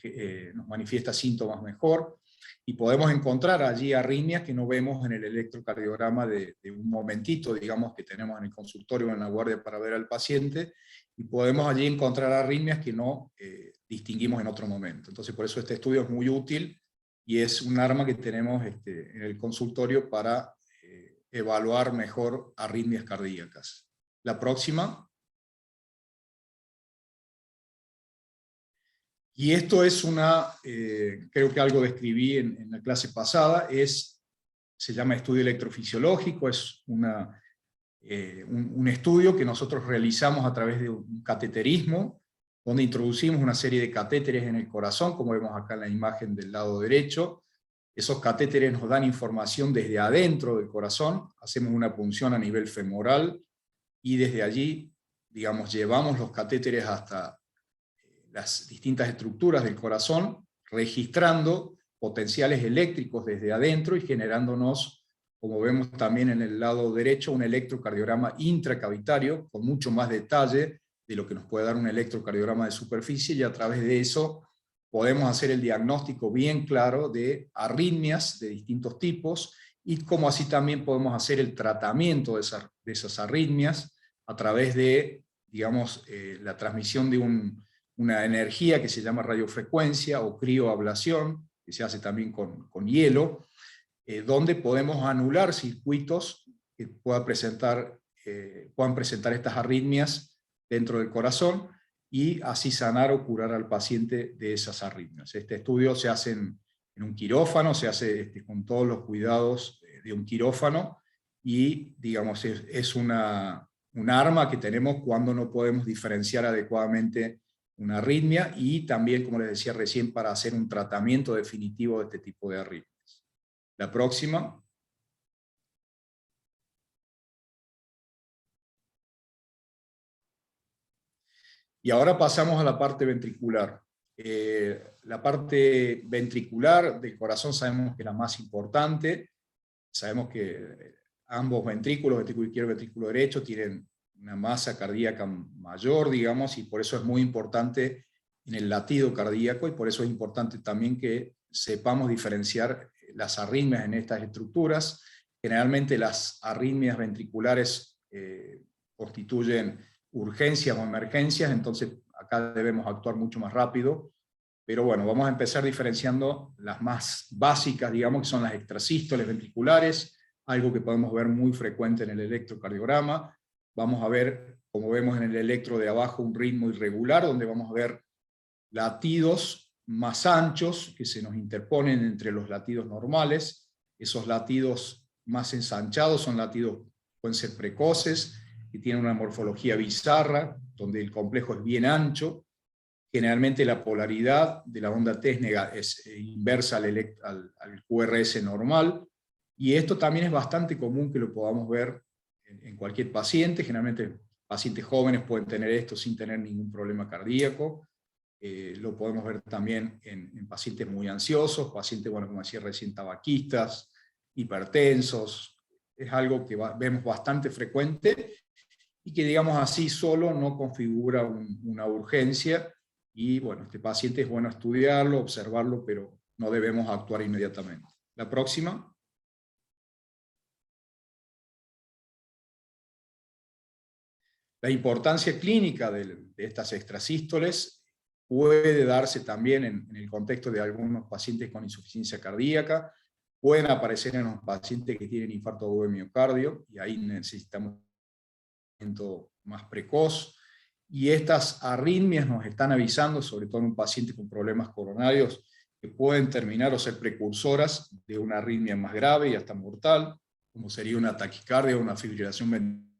nos manifiesta síntomas mejor, y podemos encontrar allí arritmias que no vemos en el electrocardiograma de un momentito, digamos, que tenemos en el consultorio o en la guardia para ver al paciente, y podemos allí encontrar arritmias que no distinguimos en otro momento. Entonces, por eso este estudio es muy útil, y es un arma que tenemos en el consultorio para evaluar mejor arritmias cardíacas. La próxima. Y esto es creo que algo describí en la clase pasada, se llama estudio electrofisiológico, es un estudio que nosotros realizamos a través de un cateterismo, donde introducimos una serie de catéteres en el corazón, como vemos acá en la imagen del lado derecho. Esos catéteres nos dan información desde adentro del corazón, hacemos una punción a nivel femoral, y desde allí, digamos, llevamos los catéteres hasta las distintas estructuras del corazón, registrando potenciales eléctricos desde adentro y generándonos, como vemos también en el lado derecho, un electrocardiograma intracavitario con mucho más detalle de lo que nos puede dar un electrocardiograma de superficie, y a través de eso podemos hacer el diagnóstico bien claro de arritmias de distintos tipos, y como así también podemos hacer el tratamiento de esas arritmias a través de, digamos, la transmisión de una energía que se llama radiofrecuencia o crioablación, que se hace también con hielo, donde podemos anular circuitos que puedan presentar estas arritmias dentro del corazón, y así sanar o curar al paciente de esas arritmias. Este estudio se hace en un quirófano, se hace con todos los cuidados de un quirófano, y digamos, es un arma que tenemos cuando no podemos diferenciar adecuadamente una arritmia, y también, como les decía recién, para hacer un tratamiento definitivo de este tipo de arritmias. La próxima. Y ahora pasamos a la parte ventricular. La parte ventricular del corazón sabemos que es la más importante. Sabemos que ambos ventrículos, ventrículo izquierdo y ventrículo derecho, tienen una masa cardíaca mayor, digamos, y por eso es muy importante en el latido cardíaco, y por eso es importante también que sepamos diferenciar las arritmias en estas estructuras. Generalmente las arritmias ventriculares constituyen urgencias o emergencias, entonces acá debemos actuar mucho más rápido. Pero bueno, vamos a empezar diferenciando las más básicas, digamos, que son las extrasístoles ventriculares, algo que podemos ver muy frecuente en el electrocardiograma. Vamos a ver, como vemos en el electro de abajo, un ritmo irregular, donde vamos a ver latidos más anchos que se nos interponen entre los latidos normales. Esos latidos más ensanchados son latidos, pueden ser precoces, que tienen una morfología bizarra, donde el complejo es bien ancho. Generalmente la polaridad de la onda T es inversa al QRS normal, y esto también es bastante común que lo podamos ver en cualquier paciente. Generalmente pacientes jóvenes pueden tener esto sin tener ningún problema cardíaco. Lo podemos ver también en pacientes muy ansiosos, pacientes, bueno, como decía recién, tabaquistas, hipertensos. Es algo que vemos bastante frecuente, y que, digamos así, solo no configura una urgencia. Y bueno, este paciente es bueno estudiarlo, observarlo, pero no debemos actuar inmediatamente. La próxima. La importancia clínica de estas extrasístoles puede darse también en el contexto de algunos pacientes con insuficiencia cardíaca. Pueden aparecer en los pacientes que tienen infarto agudo de miocardio, y ahí necesitamos un tratamiento más precoz. Y estas arritmias nos están avisando, sobre todo en un paciente con problemas coronarios, que pueden terminar o ser precursoras de una arritmia más grave y hasta mortal, como sería una taquicardia o una fibrilación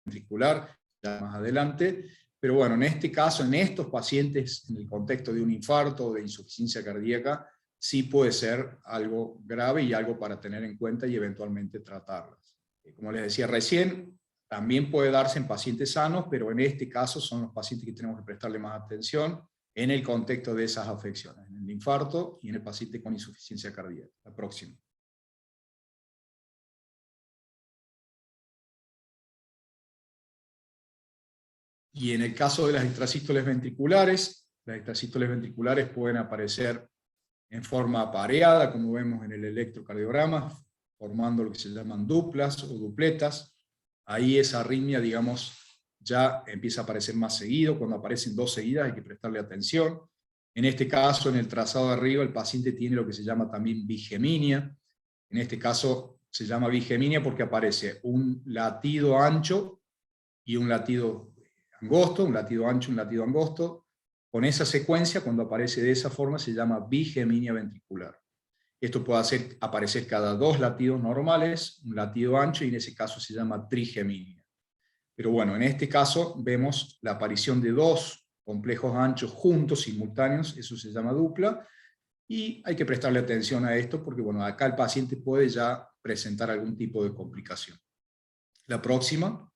ventricular, ya más adelante. Pero bueno, en este caso, en estos pacientes, en el contexto de un infarto o de insuficiencia cardíaca, sí puede ser algo grave y algo para tener en cuenta y eventualmente tratarlas. Como les decía recién, también puede darse en pacientes sanos, pero en este caso son los pacientes que tenemos que prestarle más atención. en el contexto de esas afecciones, en el infarto y en el paciente con insuficiencia cardíaca. La próxima. Y en el caso de las extrasístoles ventriculares, las extrasístoles ventriculares pueden aparecer en forma apareada, como vemos en el electrocardiograma, formando lo que se llaman duplas o dupletas. Ahí esa arritmia, digamos, ya empieza a aparecer más seguido. Cuando aparecen dos seguidas hay que prestarle atención. En este caso, en el trazado de arriba, el paciente tiene lo que se llama también bigeminia. En este caso se llama bigeminia porque aparece un latido ancho y un latido angosto, un latido ancho, un latido angosto. Con esa secuencia, cuando aparece de esa forma, se llama bigeminia ventricular. Esto puede aparecer cada 2 latidos normales, un latido ancho, y en ese caso se llama trigeminia. Pero bueno, en este caso vemos la aparición de 2 complejos anchos juntos, simultáneos, eso se llama dupla, y hay que prestarle atención a esto porque bueno, acá el paciente puede ya presentar algún tipo de complicación. La próxima.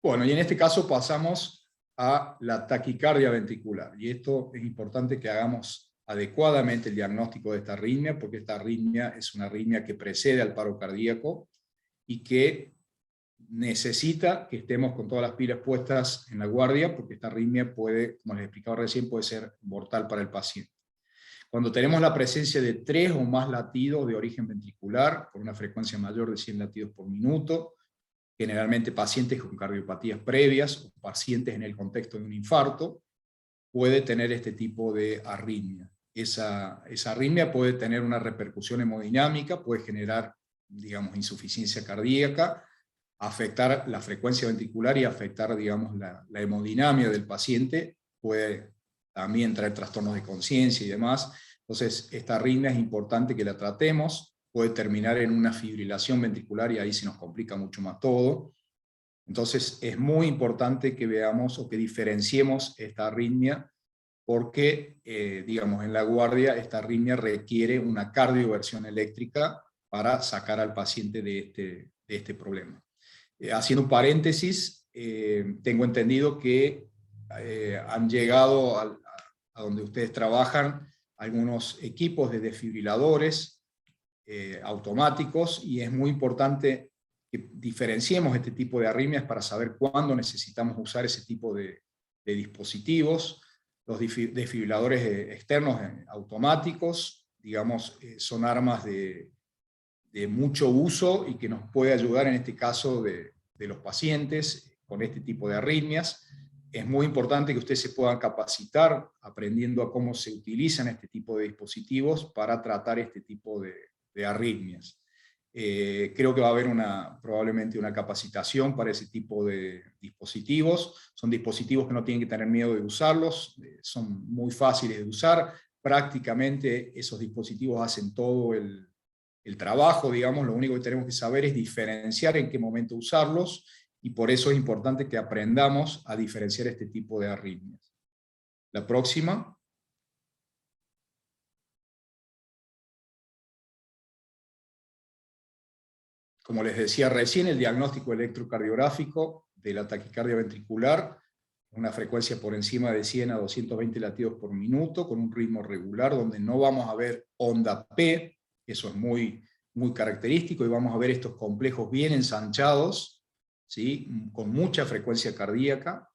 Bueno, y en este caso pasamos a la taquicardia ventricular, y esto es importante que hagamos adecuadamente el diagnóstico de esta arritmia, porque esta arritmia es una arritmia que precede al paro cardíaco y que necesita que estemos con todas las pilas puestas en la guardia, porque esta arritmia puede, como les explicaba recién, puede ser mortal para el paciente. Cuando tenemos la presencia de 3 o más latidos de origen ventricular, con una frecuencia mayor de 100 latidos por minuto, generalmente pacientes con cardiopatías previas o pacientes en el contexto de un infarto, puede tener este tipo de arritmia. Esa arritmia puede tener una repercusión hemodinámica, puede generar, digamos, insuficiencia cardíaca, afectar la frecuencia ventricular y afectar, digamos, la hemodinamia del paciente, puede también traer trastornos de conciencia y demás. Entonces, esta arritmia es importante que la tratemos, puede terminar en una fibrilación ventricular y ahí se nos complica mucho más todo. Entonces, es muy importante que veamos o que diferenciemos esta arritmia, porque, digamos, en la guardia esta arritmia requiere una cardioversión eléctrica para sacar al paciente de este problema. Haciendo un paréntesis, tengo entendido que han llegado a donde ustedes trabajan algunos equipos de desfibriladores automáticos, y es muy importante que diferenciemos este tipo de arritmias para saber cuándo necesitamos usar ese tipo de dispositivos. Los desfibriladores externos automáticos, digamos, son armas de mucho uso y que nos puede ayudar en este caso de los pacientes con este tipo de arritmias. Es muy importante que ustedes se puedan capacitar aprendiendo a cómo se utilizan este tipo de dispositivos para tratar este tipo de arritmias. Creo que va a haber probablemente una capacitación para ese tipo de dispositivos. Son dispositivos que no tienen que tener miedo de usarlos, son muy fáciles de usar. Prácticamente esos dispositivos hacen todo el trabajo, digamos. Lo único que tenemos que saber es diferenciar en qué momento usarlos, y por eso es importante que aprendamos a diferenciar este tipo de arritmias. La próxima. Como les decía recién, el diagnóstico electrocardiográfico de la taquicardia ventricular, una frecuencia por encima de 100 a 220 latidos por minuto, con un ritmo regular, donde no vamos a ver onda P, eso es muy característico, y vamos a ver estos complejos bien ensanchados, ¿sí?, con mucha frecuencia cardíaca,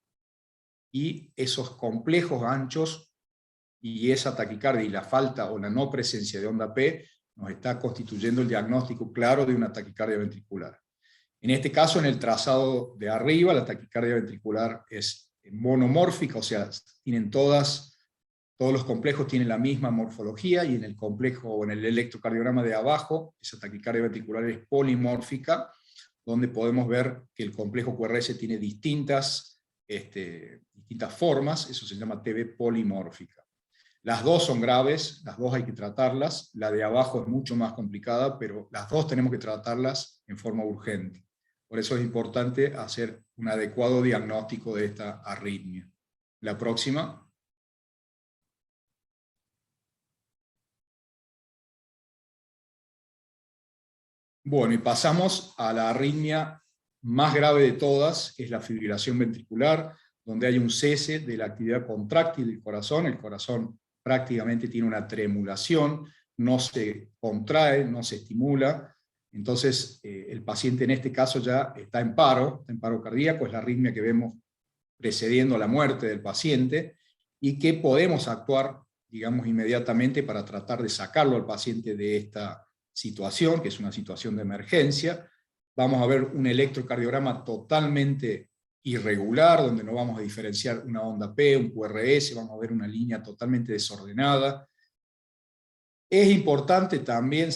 y esos complejos anchos y esa taquicardia y la falta o la no presencia de onda P nos está constituyendo el diagnóstico claro de una taquicardia ventricular. En este caso, en el trazado de arriba, la taquicardia ventricular es monomórfica, o sea, todos los complejos tienen la misma morfología, y en el complejo o en el electrocardiograma de abajo, esa taquicardia ventricular es polimórfica, donde podemos ver que el complejo QRS tiene distintas formas, eso se llama TB polimórfica. Las dos son graves, las dos hay que tratarlas, la de abajo es mucho más complicada, pero las dos tenemos que tratarlas en forma urgente. Por eso es importante hacer un adecuado diagnóstico de esta arritmia. La próxima. Bueno, y pasamos a la arritmia más grave de todas, que es la fibrilación ventricular, donde hay un cese de la actividad contráctil del corazón. El corazón prácticamente tiene una tremulación, no se contrae, no se estimula. Entonces, el paciente en este caso ya está en paro cardíaco, es la arritmia que vemos precediendo la muerte del paciente, y que podemos actuar, digamos, inmediatamente para tratar de sacarlo al paciente de esta situación, que es una situación de emergencia. Vamos a ver un electrocardiograma totalmente irregular, donde no vamos a diferenciar una onda P, un QRS, vamos a ver una línea totalmente desordenada. Es importante también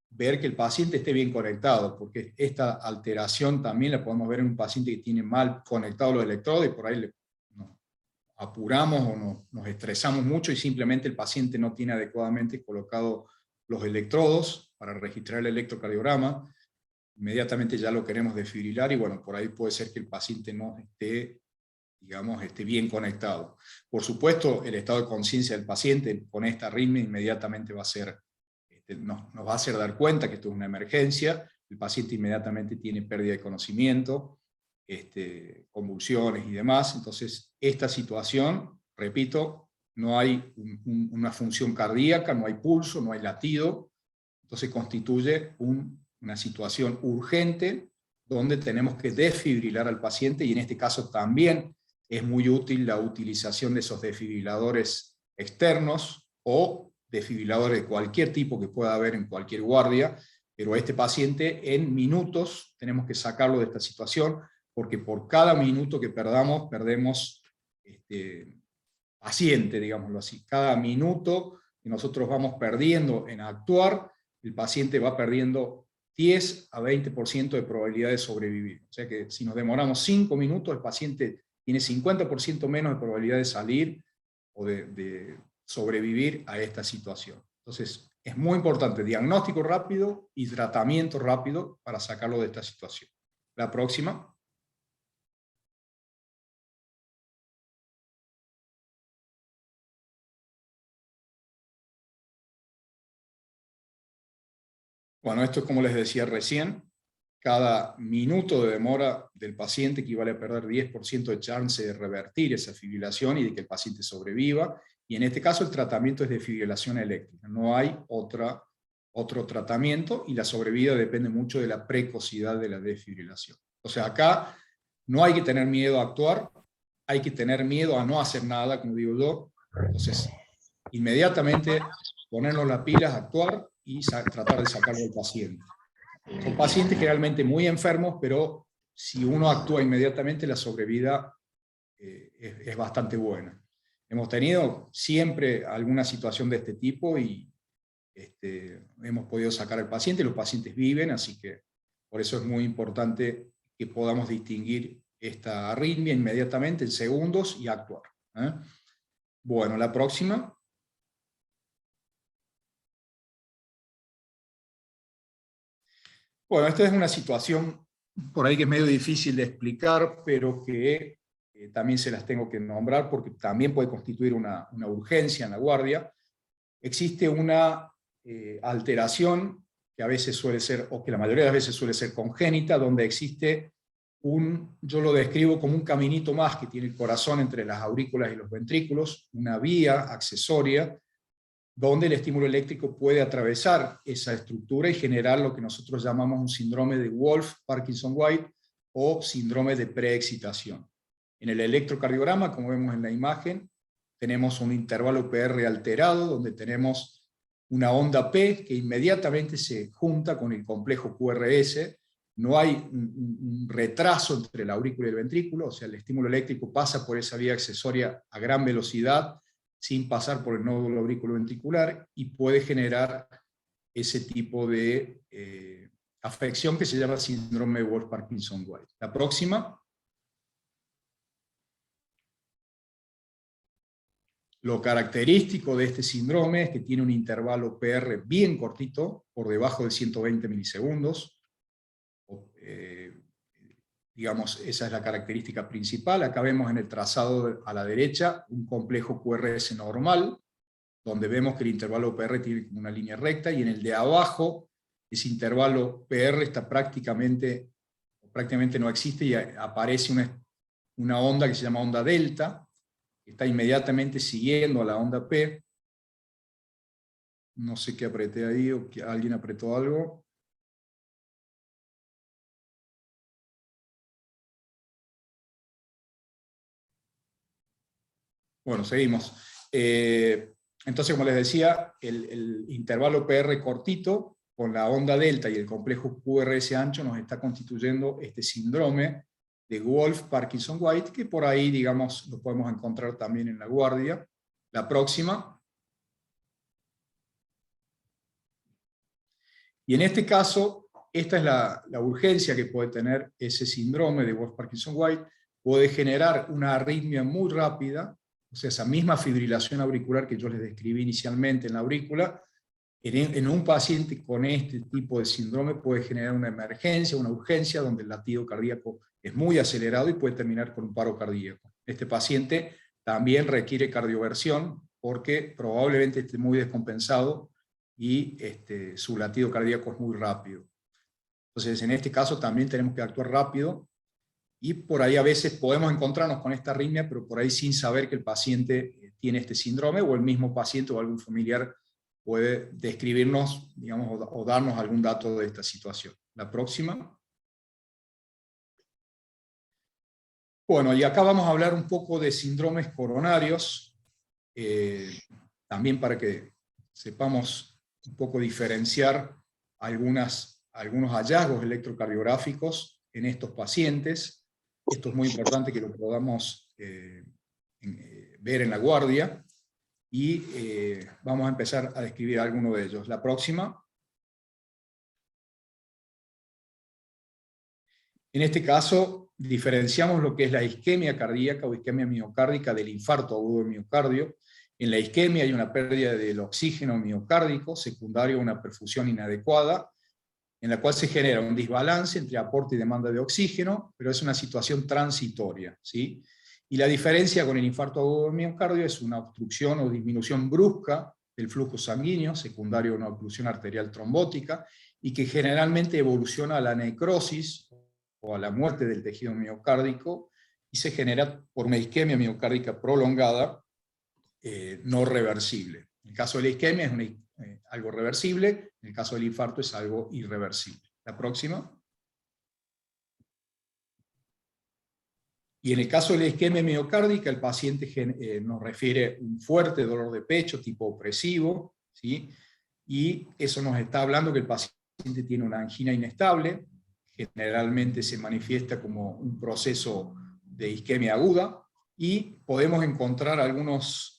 ver que el paciente esté bien conectado, porque esta alteración también la podemos ver en un paciente que tiene mal conectados los electrodos, y por ahí nos apuramos o nos estresamos mucho y simplemente el paciente no tiene adecuadamente colocados los electrodos para registrar el electrocardiograma. Inmediatamente ya lo queremos desfibrilar, y bueno, por ahí puede ser que el paciente no esté, digamos, esté bien conectado. Por supuesto, el estado de conciencia del paciente con esta arritmia inmediatamente va a ser, nos va a hacer dar cuenta que esto es una emergencia. El paciente inmediatamente tiene pérdida de conocimiento, convulsiones y demás. Entonces, esta situación, repito, no hay una función cardíaca, no hay pulso, no hay latido. Entonces constituye una situación urgente donde tenemos que desfibrilar al paciente, y en este caso también es muy útil la utilización de esos desfibriladores externos o desfibriladores de cualquier tipo que pueda haber en cualquier guardia, pero a este paciente en minutos tenemos que sacarlo de esta situación, porque por cada minuto que perdamos, perdemos paciente, digámoslo así. Cada minuto que nosotros vamos perdiendo en actuar, el paciente va perdiendo 10 a 20% de probabilidad de sobrevivir. O sea que si nos demoramos 5 minutos, el paciente tiene 50% menos de probabilidad de salir o de sobrevivir a esta situación. Entonces, es muy importante diagnóstico rápido y tratamiento rápido para sacarlo de esta situación. La próxima. Bueno, esto es como les decía recién, cada minuto de demora del paciente equivale a perder 10% de chance de revertir esa fibrilación y de que el paciente sobreviva, y en este caso el tratamiento es de fibrilación eléctrica, no hay otro tratamiento, y la sobrevida depende mucho de la precocidad de la desfibrilación. O sea, acá no hay que tener miedo a actuar, hay que tener miedo a no hacer nada, como digo yo. Entonces, inmediatamente ponernos las pilas, actuar y tratar de sacarlo del paciente. Son pacientes generalmente muy enfermos, pero si uno actúa inmediatamente, la sobrevida es bastante buena. Hemos tenido siempre alguna situación de este tipo y hemos podido sacar al paciente, los pacientes viven, así que por eso es muy importante que podamos distinguir esta arritmia inmediatamente en segundos y actuar. Bueno, la próxima. Bueno, esta es una situación por ahí que es medio difícil de explicar, pero que también se las tengo que nombrar porque también puede constituir una urgencia en la guardia. Existe una alteración que a veces suele ser, o que la mayoría de las veces suele ser congénita, donde existe yo lo describo como un caminito más que tiene el corazón entre las aurículas y los ventrículos, una vía accesoria, donde el estímulo eléctrico puede atravesar esa estructura y generar lo que nosotros llamamos un síndrome de Wolff-Parkinson-White o síndrome de preexcitación. En el electrocardiograma, como vemos en la imagen, tenemos un intervalo PR alterado, donde tenemos una onda P que inmediatamente se junta con el complejo QRS. No hay un retraso entre la aurícula y el ventrículo, o sea, el estímulo eléctrico pasa por esa vía accesoria a gran velocidad, sin pasar por el nódulo auriculoventricular, y puede generar ese tipo de afección que se llama síndrome de Wolff-Parkinson-White. La próxima. Lo característico de este síndrome es que tiene un intervalo PR bien cortito, por debajo de 120 milisegundos. Digamos, esa es la característica principal. Acá vemos en el trazado a la derecha un complejo QRS normal, donde vemos que el intervalo PR tiene una línea recta, y en el de abajo ese intervalo PR está prácticamente no existe y aparece una onda que se llama onda delta, que está inmediatamente siguiendo a la onda P. No sé qué apreté ahí, o que alguien apretó algo. Bueno, seguimos. Entonces, como les decía, el intervalo PR cortito, con la onda delta y el complejo QRS ancho, nos está constituyendo este síndrome de Wolff-Parkinson-White, que por ahí, digamos, lo podemos encontrar también en la guardia. La próxima. Y en este caso, esta es la urgencia que puede tener ese síndrome de Wolff-Parkinson-White. Puede generar una arritmia muy rápida, o sea, esa misma fibrilación auricular que yo les describí inicialmente en la aurícula, en un paciente con este tipo de síndrome puede generar una emergencia, una urgencia, donde el latido cardíaco es muy acelerado y puede terminar con un paro cardíaco. Este paciente también requiere cardioversión porque probablemente esté muy descompensado y su latido cardíaco es muy rápido. Entonces, en este caso también tenemos que actuar rápido, y por ahí a veces podemos encontrarnos con esta arritmia, pero por ahí sin saber que el paciente tiene este síndrome, o el mismo paciente o algún familiar puede describirnos, digamos, o darnos algún dato de esta situación. La próxima. Bueno, y acá vamos a hablar un poco de síndromes coronarios, también para que sepamos un poco diferenciar algunos hallazgos electrocardiográficos en estos pacientes. Esto es muy importante que lo podamos ver en la guardia, y vamos a empezar a describir algunos de ellos. La próxima. En este caso, diferenciamos lo que es la isquemia cardíaca o isquemia miocárdica del infarto agudo de miocardio. En la isquemia hay una pérdida del oxígeno miocárdico, secundario a una perfusión inadecuada, en la cual se genera un desbalance entre aporte y demanda de oxígeno, pero es una situación transitoria, ¿sí? Y la diferencia con el infarto agudo de miocardio es una obstrucción o disminución brusca del flujo sanguíneo, secundario a una oclusión arterial trombótica, y que generalmente evoluciona a la necrosis o a la muerte del tejido miocárdico, y se genera por una isquemia miocárdica prolongada, no reversible. En el caso de la isquemia es algo reversible, en el caso del infarto es algo irreversible. La próxima. Y en el caso de la isquemia miocárdica, el paciente nos refiere un fuerte dolor de pecho tipo opresivo, ¿sí? Y eso nos está hablando que el paciente tiene una angina inestable, generalmente se manifiesta como un proceso de isquemia aguda, y podemos encontrar algunas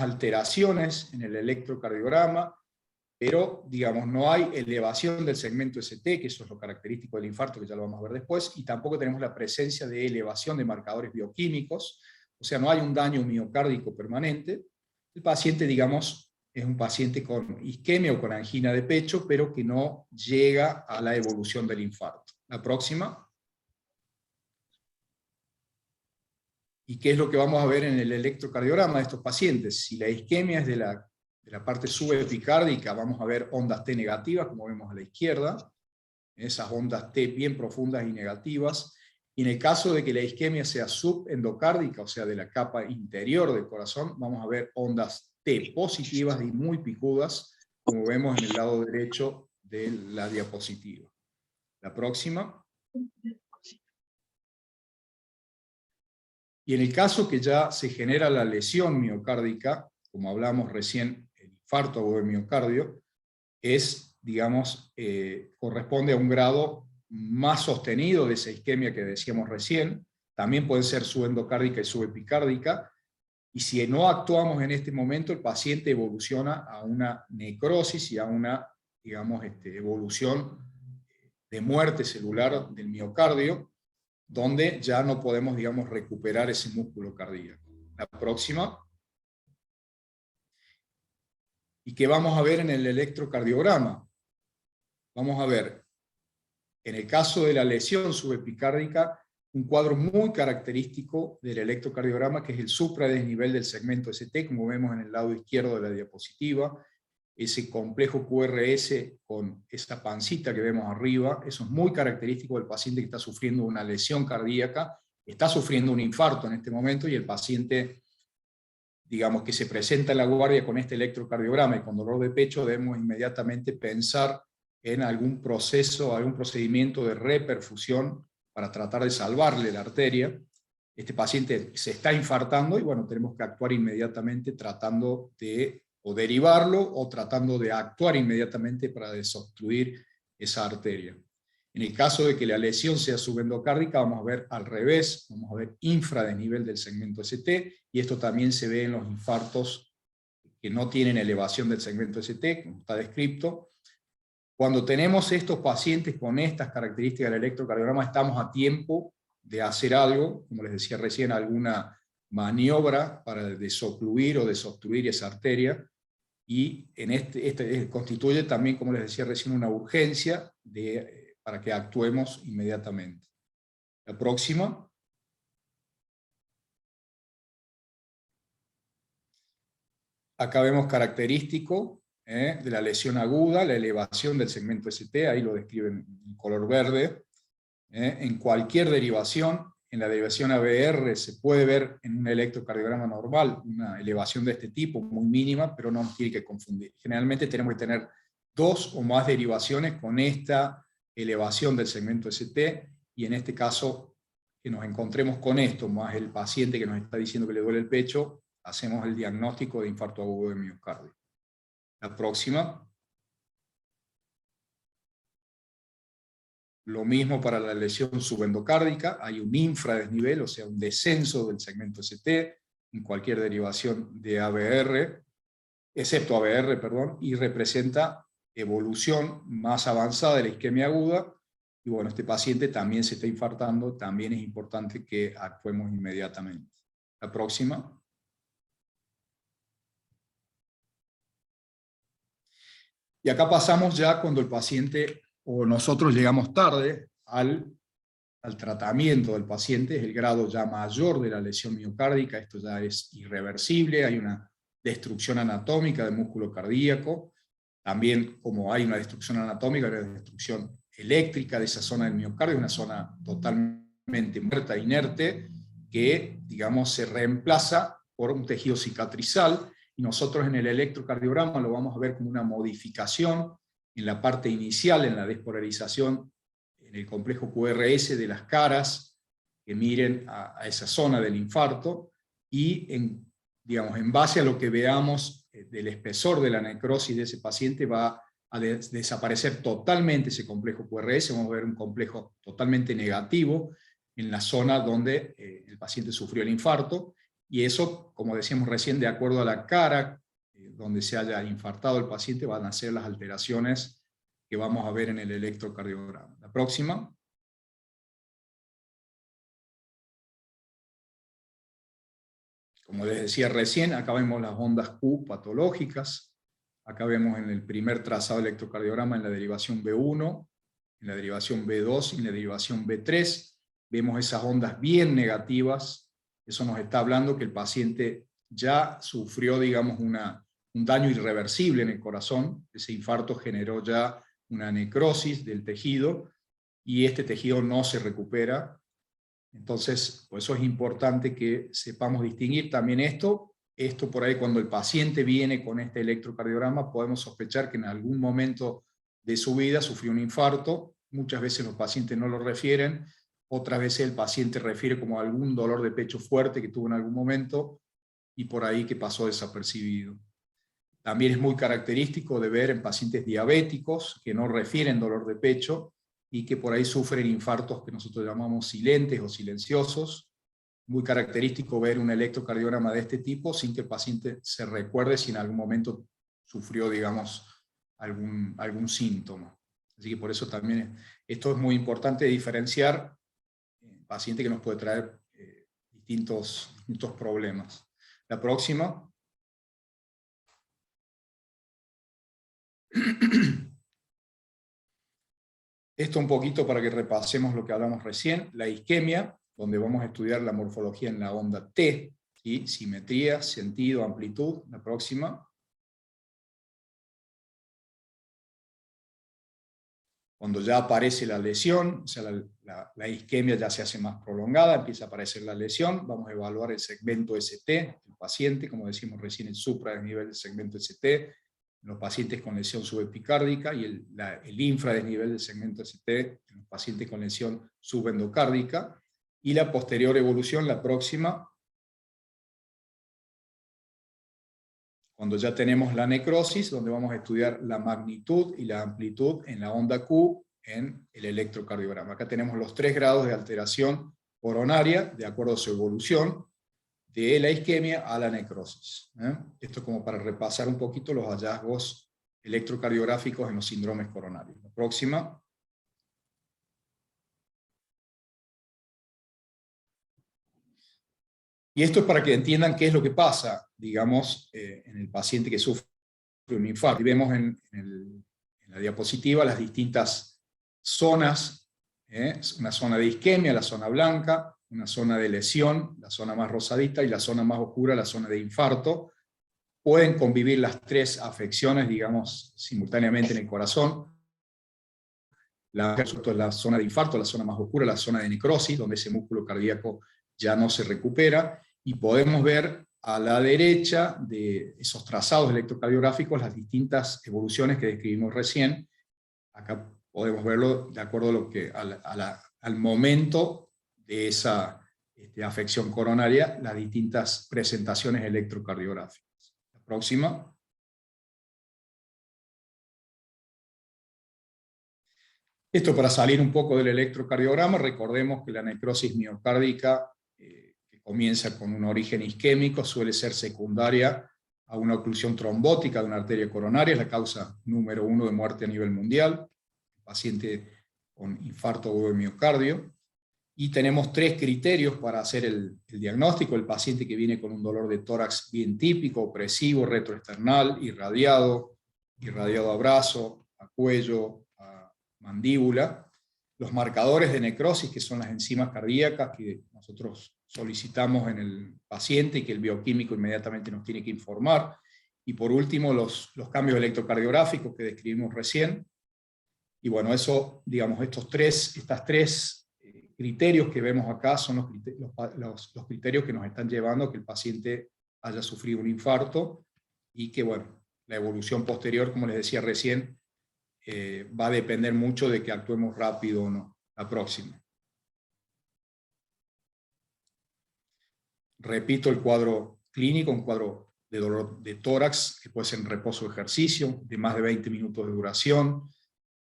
alteraciones en el electrocardiograma, pero digamos, no hay elevación del segmento ST, que eso es lo característico del infarto, que ya lo vamos a ver después, y tampoco tenemos la presencia de elevación de marcadores bioquímicos, o sea, no hay un daño miocárdico permanente. El paciente, digamos, es un paciente con isquemia o con angina de pecho, pero que no llega a la evolución del infarto. La próxima. ¿Y qué es lo que vamos a ver en el electrocardiograma de estos pacientes? Si la isquemia es de la parte subepicárdica, vamos a ver ondas T negativas, como vemos a la izquierda, esas ondas T bien profundas y negativas. Y en el caso de que la isquemia sea subendocárdica, o sea, de la capa interior del corazón, vamos a ver ondas T positivas y muy picudas, como vemos en el lado derecho de la diapositiva. La próxima. Y en el caso que ya se genera la lesión miocárdica, como hablamos recién, el infarto agudo de miocardio, digamos, corresponde a un grado más sostenido de esa isquemia que decíamos recién. También puede ser subendocárdica y subepicárdica, y si no actuamos en este momento, el paciente evoluciona a una necrosis y a una, digamos, evolución de muerte celular del miocardio, donde ya no podemos, digamos, recuperar ese músculo cardíaco. La próxima. ¿Y qué vamos a ver en el electrocardiograma? Vamos a ver, en el caso de la lesión subepicárdica, un cuadro muy característico del electrocardiograma, que es el supradesnivel del segmento ST, como vemos en el lado izquierdo de la diapositiva. ese complejo QRS con esa pancita que vemos arriba. Eso es muy característico del paciente que está sufriendo una lesión cardíaca, está sufriendo un infarto en este momento, y el paciente, digamos, que se presenta en la guardia con este electrocardiograma y con dolor de pecho, debemos inmediatamente pensar en algún proceso, algún procedimiento de reperfusión para tratar de salvarle la arteria. Este paciente se está infartando y bueno, tenemos que actuar inmediatamente tratando de o derivarlo o tratando de actuar inmediatamente para desobstruir esa arteria. En el caso de que la lesión sea subendocárdica, vamos a ver al revés, vamos a ver infradesnivel del segmento ST, y esto también se ve en los infartos que no tienen elevación del segmento ST, como está descrito. Cuando tenemos estos pacientes con estas características del electrocardiograma, estamos a tiempo de hacer algo, como les decía recién, alguna maniobra para desocluir o desobstruir esa arteria, y en este constituye también, como les decía recién, una urgencia para que actuemos inmediatamente. La próxima. Acá vemos característico de la lesión aguda, la elevación del segmento ST, ahí lo describen en color verde. En cualquier derivación, en la derivación ABR se puede ver en un electrocardiograma normal una elevación de este tipo, muy mínima, pero no nos tiene que confundir. Generalmente tenemos que tener 2 o más derivaciones con esta elevación del segmento ST, y en este caso, que nos encontremos con esto, más el paciente que nos está diciendo que le duele el pecho, hacemos el diagnóstico de infarto agudo de miocardio. La próxima. Lo mismo para la lesión subendocárdica, hay un infradesnivel, o sea, un descenso del segmento ST, en cualquier derivación de ABR, excepto ABR, perdón, y representa evolución más avanzada de la isquemia aguda, y bueno, este paciente también se está infartando, también es importante que actuemos inmediatamente. La próxima. Y acá pasamos ya cuando el paciente o nosotros llegamos tarde al tratamiento del paciente, es el grado ya mayor de la lesión miocárdica, esto ya es irreversible, hay una destrucción anatómica del músculo cardíaco, también como hay una destrucción anatómica, hay una destrucción eléctrica de esa zona del miocardio, una zona totalmente muerta, inerte, que, digamos, se reemplaza por un tejido cicatrizal, y nosotros en el electrocardiograma lo vamos a ver como una modificación en la parte inicial, en la despolarización, en el complejo QRS de las caras, que miren a esa zona del infarto, y digamos, en base a lo que veamos del espesor de la necrosis de ese paciente, va a desaparecer totalmente ese complejo QRS, vamos a ver un complejo totalmente negativo en la zona donde el paciente sufrió el infarto, y eso, como decíamos recién, de acuerdo a la cara donde se haya infartado el paciente, van a ser las alteraciones que vamos a ver en el electrocardiograma. La próxima. Como les decía recién, acá vemos las ondas Q patológicas. Acá vemos en el primer trazado electrocardiograma en la derivación B1, en la derivación B2 y en la derivación B3. Vemos esas ondas bien negativas. Eso nos está hablando que el paciente ya sufrió, digamos, un daño irreversible en el corazón. Ese infarto generó ya una necrosis del tejido, y este tejido no se recupera. Entonces, por eso es importante que sepamos distinguir también esto. Esto por ahí, cuando el paciente viene con este electrocardiograma, podemos sospechar que en algún momento de su vida sufrió un infarto. Muchas veces los pacientes no lo refieren, otras veces el paciente refiere como algún dolor de pecho fuerte que tuvo en algún momento, y por ahí que pasó desapercibido. También es muy característico de ver en pacientes diabéticos que no refieren dolor de pecho, y que por ahí sufren infartos que nosotros llamamos silentes o silenciosos. Muy característico ver un electrocardiograma de este tipo sin que el paciente se recuerde si en algún momento sufrió, digamos, algún síntoma. Así que por eso también esto es muy importante diferenciar paciente que nos puede traer distintos problemas. La próxima. Esto un poquito para que repasemos lo que hablamos recién, la isquemia, donde vamos a estudiar la morfología en la onda T, ¿sí? Simetría, sentido, amplitud. La próxima. Cuando ya aparece la lesión, o sea, la isquemia ya se hace más prolongada, empieza a aparecer la lesión, vamos a evaluar el segmento ST del paciente, como decimos recién, el supradesnivel del segmento ST, en los pacientes con lesión subepicárdica, y el infradesnivel del segmento ST en los pacientes con lesión subendocárdica, y la posterior evolución, la próxima, cuando ya tenemos la necrosis, donde vamos a estudiar la magnitud y la amplitud en la onda Q en el electrocardiograma. Acá tenemos los 3 grados de alteración coronaria, de acuerdo a su evolución, de la isquemia a la necrosis. Esto como para repasar un poquito los hallazgos electrocardiográficos en los síndromes coronarios. La próxima. Y esto es para que entiendan qué es lo que pasa, digamos, en el paciente que sufre un infarto. Y vemos en la diapositiva las distintas zonas, una zona de isquemia, la zona blanca, una zona de lesión, la zona más rosadita, y la zona más oscura, la zona de infarto. Pueden convivir las 3 afecciones, digamos, simultáneamente en el corazón. La zona de infarto, la zona más oscura, la zona de necrosis, donde ese músculo cardíaco ya no se recupera, y podemos ver a la derecha de esos trazados electrocardiográficos las distintas evoluciones que describimos recién. Acá podemos verlo de acuerdo a lo que, al momento de esa afección coronaria, las distintas presentaciones electrocardiográficas. La próxima. Esto para salir un poco del electrocardiograma, recordemos que la necrosis miocárdica, que comienza con un origen isquémico, suele ser secundaria a una oclusión trombótica de una arteria coronaria, es la causa número 1 de muerte a nivel mundial, paciente con infarto agudo de miocardio. Y tenemos 3 criterios para hacer el diagnóstico: el paciente que viene con un dolor de tórax bien típico, opresivo, retroesternal, irradiado a brazo, a cuello, a mandíbula. Los marcadores de necrosis, que son las enzimas cardíacas que nosotros solicitamos en el paciente y que el bioquímico inmediatamente nos tiene que informar. Y por último, los cambios electrocardiográficos que describimos recién. Y bueno, eso, digamos, estos 3 criterios que vemos acá son los criterios que nos están llevando a que el paciente haya sufrido un infarto, y que, bueno, la evolución posterior, como les decía recién, va a depender mucho de que actuemos rápido o no. La próxima. Repito el cuadro clínico, un cuadro de dolor de tórax, que puede ser en reposo de ejercicio, de más de 20 minutos de duración,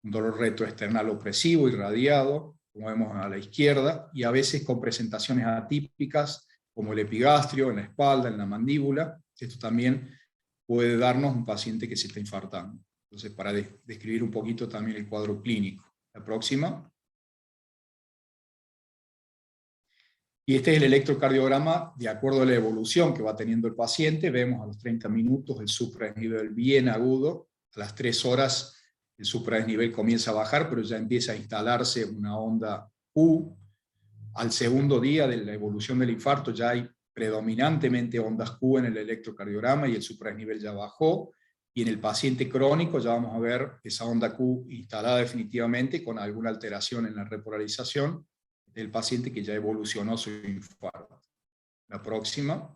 un dolor retroesternal opresivo, irradiado, como vemos a la izquierda, y a veces con presentaciones atípicas, como el epigastrio, en la espalda, en la mandíbula. Esto también puede darnos un paciente que se está infartando. Entonces, para describir un poquito también el cuadro clínico. La próxima. Y este es el electrocardiograma de acuerdo a la evolución que va teniendo el paciente. Vemos a los 30 minutos el supradesnivel bien agudo, a las 3 horas el supradesnivel comienza a bajar, pero ya empieza a instalarse una onda Q. Al segundo día de la evolución del infarto ya hay predominantemente ondas Q en el electrocardiograma y el supradesnivel ya bajó. Y en el paciente crónico ya vamos a ver esa onda Q instalada definitivamente, con alguna alteración en la repolarización del paciente que ya evolucionó su infarto. La próxima.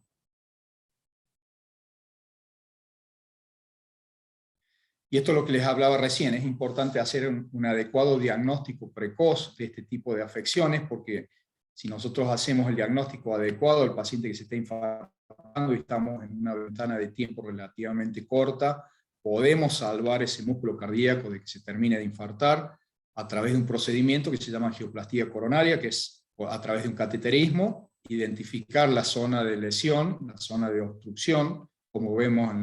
Y esto es lo que les hablaba recién: es importante hacer un adecuado diagnóstico precoz de este tipo de afecciones, porque si nosotros hacemos el diagnóstico adecuado al paciente que se está infartando y estamos en una ventana de tiempo relativamente corta, podemos salvar ese músculo cardíaco de que se termine de infartar a través de un procedimiento que se llama angioplastía coronaria, que es a través de un cateterismo, identificar la zona de lesión, la zona de obstrucción, como vemos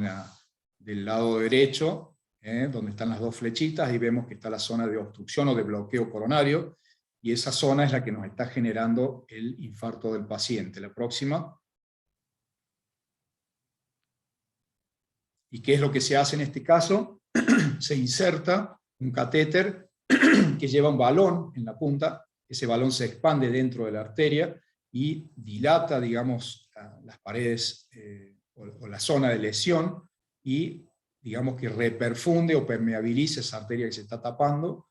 del lado derecho, donde están las 2 flechitas, y vemos que está la zona de obstrucción o de bloqueo coronario, y esa zona es la que nos está generando el infarto del paciente. La próxima. ¿Y qué es lo que se hace en este caso? Se inserta un catéter que lleva un balón en la punta. Ese balón se expande dentro de la arteria y dilata, digamos, las paredes o la zona de lesión, y digamos que reperfunde o permeabiliza esa arteria que se está tapando,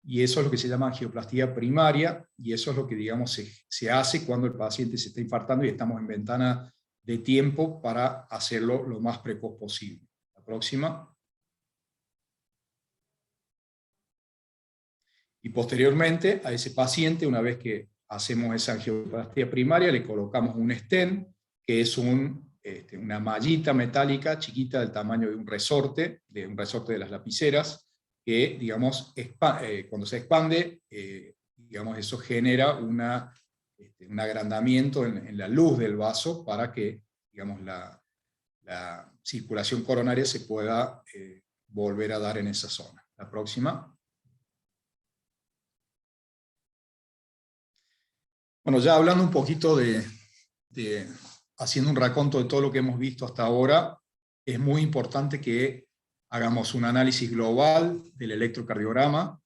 y eso es lo que se llama angioplastia primaria, y eso es lo que, digamos, se hace cuando el paciente se está infartando y estamos en ventana de tiempo para hacerlo lo más precoz posible. La próxima. Y posteriormente a ese paciente, una vez que hacemos esa angioplastia primaria, le colocamos un stent, que es una mallita metálica chiquita del tamaño de un resorte de las lapiceras, que, digamos, cuando se expande, digamos, eso genera un agrandamiento en la luz del vaso para que, digamos, la circulación coronaria se pueda volver a dar en esa zona. La próxima. Bueno, ya hablando un poquito haciendo un raconto de todo lo que hemos visto hasta ahora, es muy importante que hagamos un análisis global del electrocardiograma,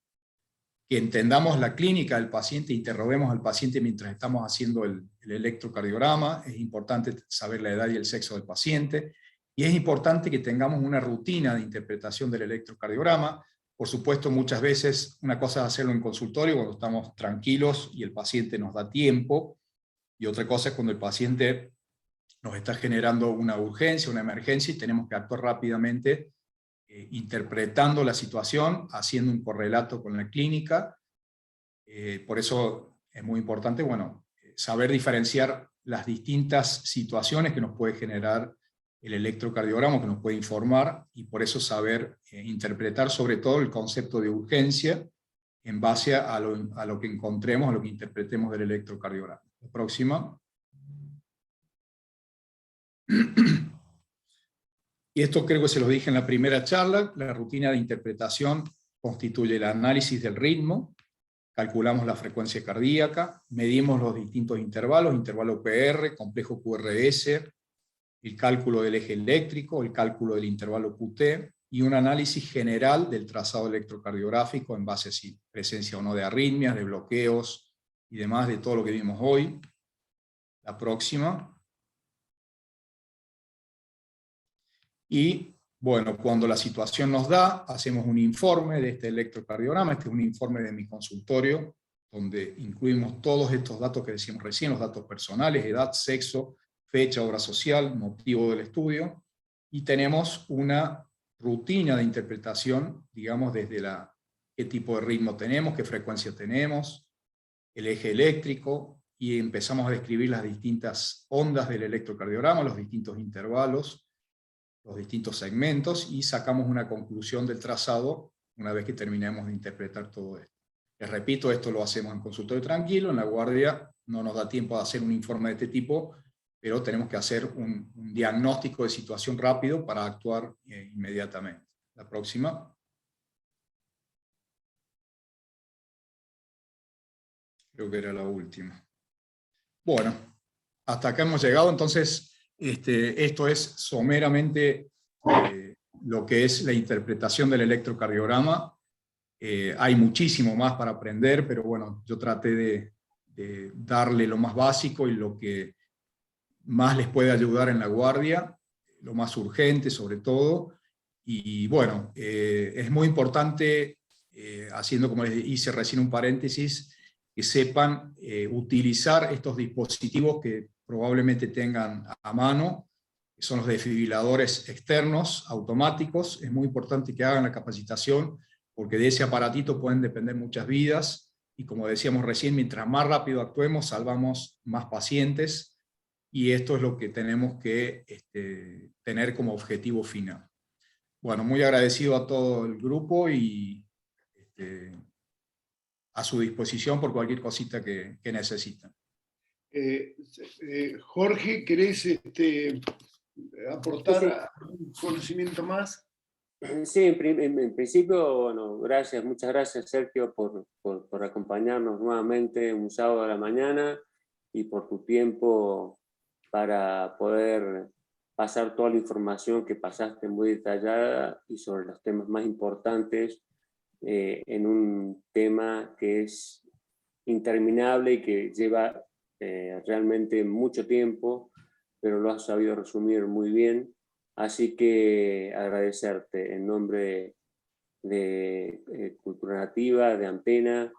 que entendamos la clínica del paciente, interroguemos al paciente mientras estamos haciendo el electrocardiograma. Es importante saber la edad y el sexo del paciente, y es importante que tengamos una rutina de interpretación del electrocardiograma. Por supuesto, muchas veces una cosa es hacerlo en consultorio cuando estamos tranquilos y el paciente nos da tiempo, y otra cosa es cuando el paciente nos está generando una urgencia, una emergencia, y tenemos que actuar rápidamente, interpretando la situación, haciendo un correlato con la clínica. Por eso es muy importante, bueno, saber diferenciar las distintas situaciones que nos puede generar el electrocardiograma, que nos puede informar, y por eso saber interpretar sobre todo el concepto de urgencia en base a lo que encontremos, a lo que interpretemos del electrocardiograma. La próxima. Y esto creo que se lo dije en la primera charla. La rutina de interpretación constituye el análisis del ritmo, calculamos la frecuencia cardíaca, medimos los distintos intervalos, intervalo PR, complejo QRS, el cálculo del eje eléctrico, el cálculo del intervalo QT, y un análisis general del trazado electrocardiográfico en base a si presencia o no de arritmias, de bloqueos y demás, de todo lo que vimos hoy. La próxima. Y bueno, cuando la situación nos da, hacemos un informe de este electrocardiograma. Este es un informe de mi consultorio, donde incluimos todos estos datos que decíamos recién, los datos personales, edad, sexo, fecha, obra social, motivo del estudio, y tenemos una rutina de interpretación, digamos, desde qué tipo de ritmo tenemos, qué frecuencia tenemos, el eje eléctrico, y empezamos a describir las distintas ondas del electrocardiograma, los distintos intervalos, los distintos segmentos, y sacamos una conclusión del trazado una vez que terminemos de interpretar todo esto. Les repito, esto lo hacemos en consultorio tranquilo, en la guardia no nos da tiempo de hacer un informe de este tipo, pero tenemos que hacer un diagnóstico de situación rápido para actuar inmediatamente. La próxima. Creo que era la última. Bueno, hasta acá hemos llegado, entonces esto es someramente lo que es la interpretación del electrocardiograma. Hay muchísimo más para aprender, pero bueno, yo traté de darle lo más básico y lo que más les puede ayudar en la guardia, lo más urgente sobre todo. Y bueno, es muy importante, haciendo como les hice recién un paréntesis, que sepan utilizar estos dispositivos que probablemente tengan a mano, que son los desfibriladores externos automáticos. Es muy importante que hagan la capacitación, porque de ese aparatito pueden depender muchas vidas, y como decíamos recién, mientras más rápido actuemos, salvamos más pacientes, y esto es lo que tenemos que tener como objetivo final. Bueno, muy agradecido a todo el grupo y a su disposición por cualquier cosita que necesiten. Jorge, ¿querés aportar un conocimiento más? Sí, en principio, bueno, muchas gracias Sergio por acompañarnos nuevamente un sábado a la mañana y por tu tiempo para poder pasar toda la información que pasaste muy detallada y sobre los temas más importantes en un tema que es interminable y que lleva realmente mucho tiempo, pero lo has sabido resumir muy bien. Así que agradecerte en nombre de Cultura Nativa, de Ampena,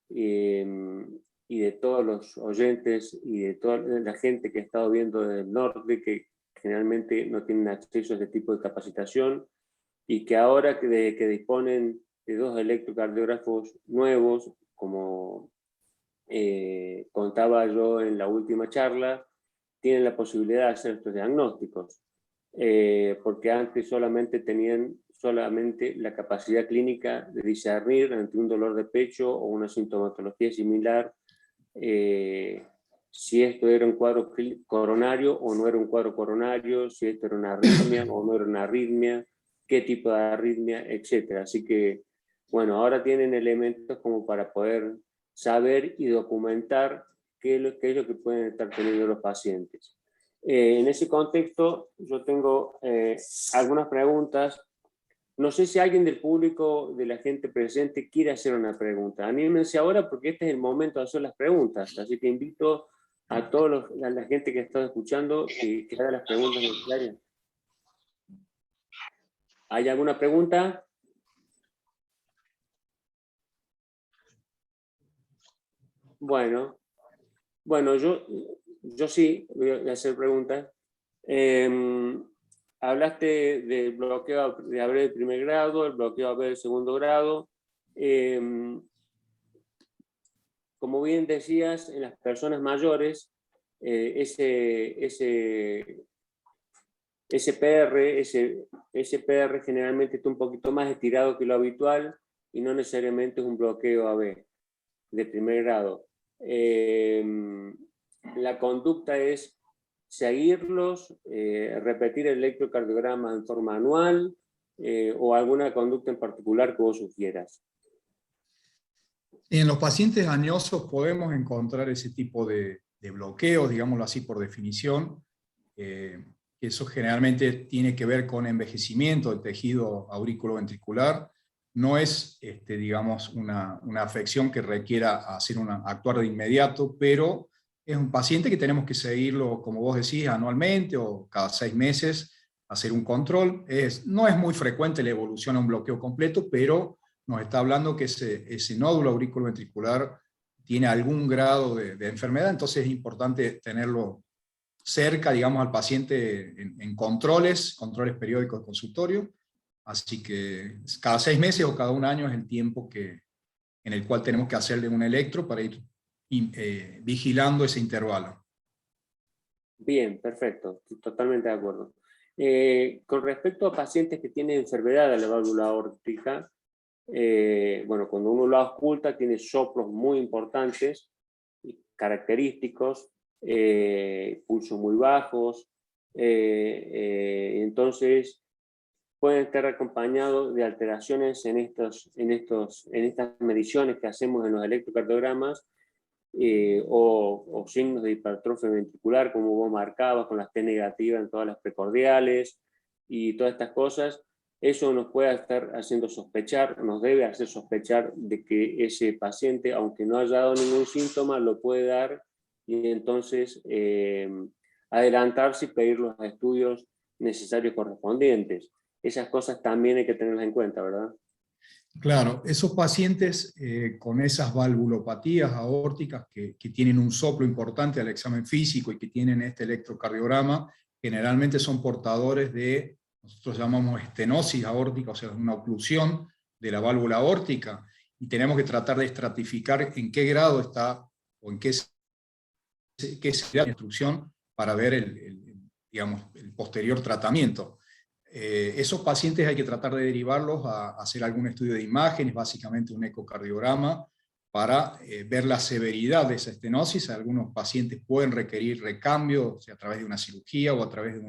y de todos los oyentes y de toda la gente que ha estado viendo desde el norte, que generalmente no tienen acceso a este tipo de capacitación, y que ahora que disponen de 2 electrocardiógrafos nuevos, como contaba yo en la última charla, tienen la posibilidad de hacer estos diagnósticos, porque antes tenían solamente la capacidad clínica de discernir ante un dolor de pecho o una sintomatología similar, si esto era un cuadro coronario o no era un cuadro coronario, si esto era una arritmia o no era una arritmia, qué tipo de arritmia, etc. Así que, bueno, ahora tienen elementos como para poder saber y documentar qué es lo que pueden estar teniendo los pacientes. En ese contexto, yo tengo algunas preguntas. No sé si alguien del público, de la gente presente, quiere hacer una pregunta. Anímense ahora porque este es el momento de hacer las preguntas. Así que invito a a la gente que está escuchando que haga las preguntas necesarias. ¿Hay alguna pregunta? Bueno, yo sí voy a hacer preguntas. Hablaste del bloqueo de AB de primer grado, el bloqueo AB de segundo grado. Como bien decías, en las personas mayores, ese PR generalmente está un poquito más estirado que lo habitual y no necesariamente es un bloqueo AB de primer grado. La conducta es seguirlos, repetir el electrocardiograma en forma anual, o alguna conducta en particular que vos sugieras. En los pacientes añosos podemos encontrar ese tipo de bloqueos, digámoslo así por definición. Eso generalmente tiene que ver con envejecimiento del tejido auriculoventricular. No es, digamos, una afección que requiera actuar de inmediato, pero es un paciente que tenemos que seguirlo, como vos decís, anualmente o cada 6 meses, hacer un control. No es muy frecuente la evolución a un bloqueo completo, pero nos está hablando que ese nódulo auriculoventricular tiene algún grado de enfermedad, entonces es importante tenerlo cerca, digamos, al paciente en controles periódicos de consultorio. Así que cada 6 meses o cada 1 año es el tiempo en el cual tenemos que hacerle un electro para ir vigilando ese intervalo. Bien, perfecto, totalmente de acuerdo. Con respecto a pacientes que tienen enfermedad de la válvula aórtica, bueno, cuando uno lo ausculta tiene soplos muy importantes y característicos, pulsos muy bajos, entonces pueden estar acompañados de alteraciones en estas mediciones que hacemos en los electrocardiogramas, o signos de hipertrofia ventricular, como vos marcabas, con las T negativas en todas las precordiales y todas estas cosas. Eso nos puede estar haciendo sospechar, nos debe hacer sospechar de que ese paciente, aunque no haya dado ningún síntoma, lo puede dar, y entonces adelantarse y pedir los estudios necesarios correspondientes. Esas cosas también hay que tenerlas en cuenta, ¿verdad? Claro, esos pacientes con esas valvulopatías aórticas que tienen un soplo importante al examen físico y que tienen este electrocardiograma, generalmente son portadores de, nosotros llamamos estenosis aórtica, o sea, una oclusión de la válvula aórtica, y tenemos que tratar de estratificar en qué grado está o en qué sería la instrucción para ver digamos, el posterior tratamiento. Esos pacientes hay que tratar de derivarlos a hacer algún estudio de imágenes, básicamente un ecocardiograma, para ver la severidad de esa estenosis. Algunos pacientes pueden requerir recambio, o sea, a través de una cirugía o a través de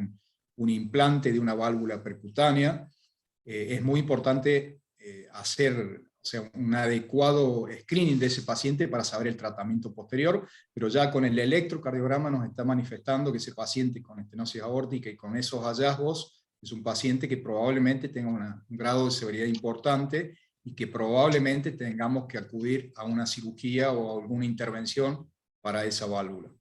un implante de una válvula percutánea. Es muy importante hacer, o sea, un adecuado screening de ese paciente para saber el tratamiento posterior, pero ya con el electrocardiograma nos está manifestando que ese paciente con estenosis aórtica y con esos hallazgos es un paciente que probablemente tenga un grado de severidad importante y que probablemente tengamos que acudir a una cirugía o a alguna intervención para esa válvula.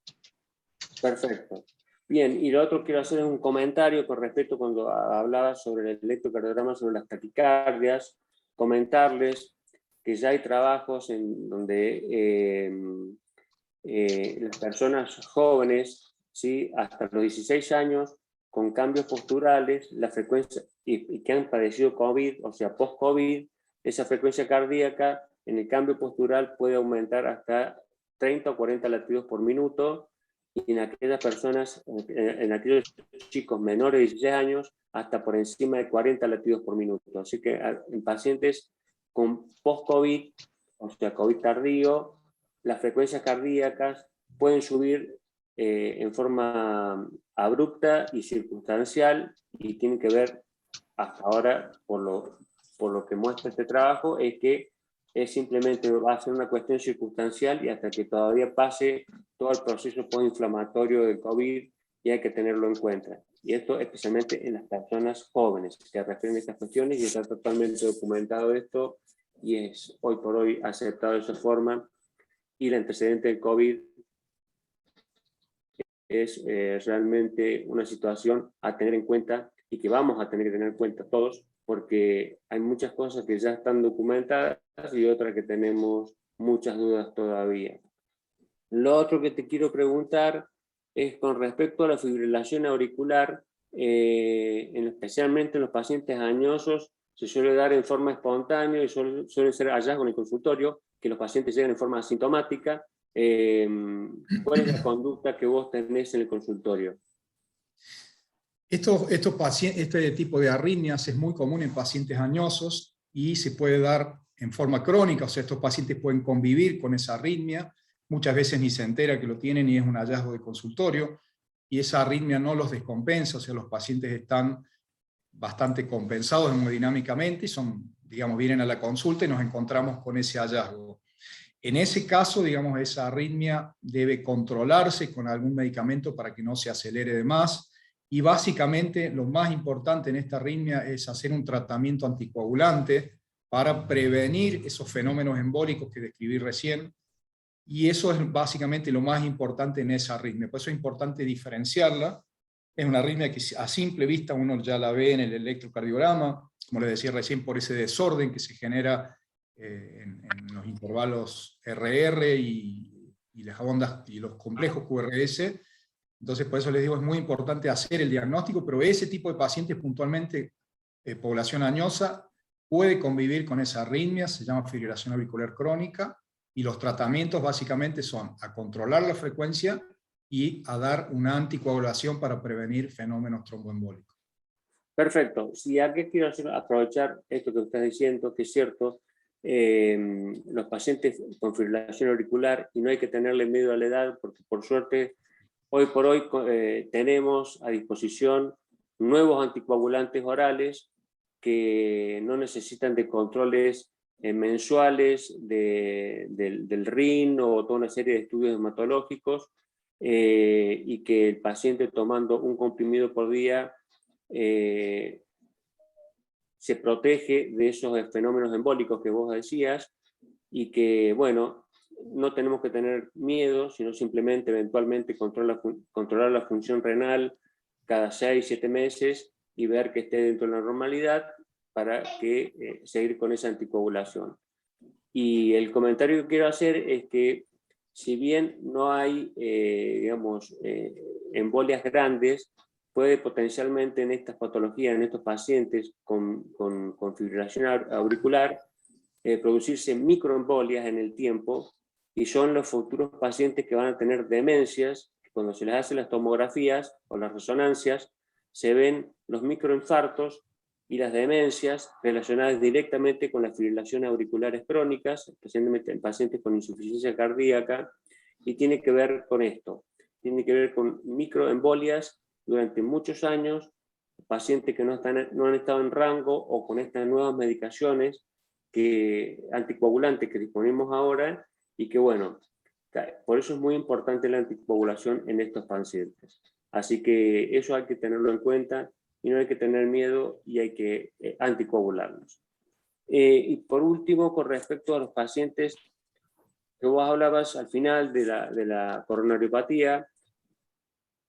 Perfecto. Bien, y lo otro que quiero hacer es un comentario con respecto cuando hablaba sobre el electrocardiograma, sobre las taquicardias. comentarles que ya hay trabajos en donde las personas jóvenes, ¿sí?, hasta los 16 años, con cambios posturales, la frecuencia, y que han padecido COVID, o sea, post-COVID, esa frecuencia cardíaca en el cambio postural puede aumentar hasta 30 o 40 latidos por minuto, y en aquellas personas, en aquellos chicos menores de 16 años, hasta por encima de 40 latidos por minuto. Así que en pacientes con post-COVID, o sea, COVID tardío, las frecuencias cardíacas pueden subir en forma abrupta y circunstancial, y tienen que ver, hasta ahora, por lo que muestra este trabajo, es que simplemente va a ser una cuestión circunstancial, y hasta que todavía pase todo el proceso postinflamatorio del COVID, y hay que tenerlo en cuenta. Y esto especialmente en las personas jóvenes que refieren a estas cuestiones, y está totalmente documentado esto, y es hoy por hoy aceptado de esa forma, y el antecedente del COVID es realmente una situación a tener en cuenta, y que vamos a tener que tener en cuenta todos, porque hay muchas cosas que ya están documentadas y otras que tenemos muchas dudas todavía. Lo otro que te quiero preguntar es con respecto a la fibrilación auricular, especialmente en los pacientes añosos, se suele dar en forma espontánea y suele ser hallazgo en el consultorio, que los pacientes llegan en forma asintomática. ¿Cuál es la conducta que vos tenés en el consultorio? Este tipo de arritmias es muy común en pacientes añosos y se puede dar en forma crónica, o sea, estos pacientes pueden convivir con esa arritmia, muchas veces ni se entera que lo tienen y es un hallazgo de consultorio, y esa arritmia no los descompensa, o sea, los pacientes están bastante compensados hemodinámicamente y vienen a la consulta y nos encontramos con ese hallazgo. En ese caso, esa arritmia debe controlarse con algún medicamento para que no se acelere de más. Y básicamente lo más importante en esta arritmia es hacer un tratamiento anticoagulante para prevenir esos fenómenos embólicos que describí recién. Y eso es básicamente lo más importante en esa arritmia. Por eso es importante diferenciarla. Es una arritmia que a simple vista uno ya la ve en el electrocardiograma, como les decía recién, por ese desorden que se genera en los intervalos RR y las ondas y los complejos QRS. Entonces, por eso les digo, es muy importante hacer el diagnóstico, pero ese tipo de pacientes puntualmente, población añosa, puede convivir con esa arritmia, se llama fibrilación auricular crónica, y los tratamientos básicamente son a controlar la frecuencia y a dar una anticoagulación para prevenir fenómenos tromboembólicos. Perfecto. Sí, aquí quiero aprovechar esto que estás diciendo, que es cierto, los pacientes con fibrilación auricular, y no hay que tenerle miedo a la edad, porque por suerte hoy por hoy tenemos a disposición nuevos anticoagulantes orales que no necesitan de controles mensuales del RIN o toda una serie de estudios hematológicos, y que el paciente, tomando un comprimido por día, se protege de esos fenómenos embólicos que vos decías, y que, bueno, no tenemos que tener miedo, sino simplemente eventualmente controlar la función renal cada 6-7 meses y ver que esté dentro de la normalidad para que seguir con esa anticoagulación. Y el comentario que quiero hacer es que, si bien no hay, embolias grandes, puede potencialmente en estas patologías, en estos pacientes con fibrilación auricular, producirse microembolias en el tiempo, y son los futuros pacientes que van a tener demencias. Cuando se les hacen las tomografías o las resonancias, se ven los microinfartos y las demencias relacionadas directamente con las fibrilaciones auriculares crónicas, especialmente en pacientes con insuficiencia cardíaca, y tiene que ver con esto, tiene que ver con microembolias durante muchos años, pacientes que no han estado en rango, o con estas nuevas medicaciones anticoagulantes que disponemos ahora, y que, bueno, por eso es muy importante la anticoagulación en estos pacientes. Así que eso hay que tenerlo en cuenta, y no hay que tener miedo, y hay que anticoagularlos. Y por último, con respecto a los pacientes que vos hablabas al final de la coronariopatía,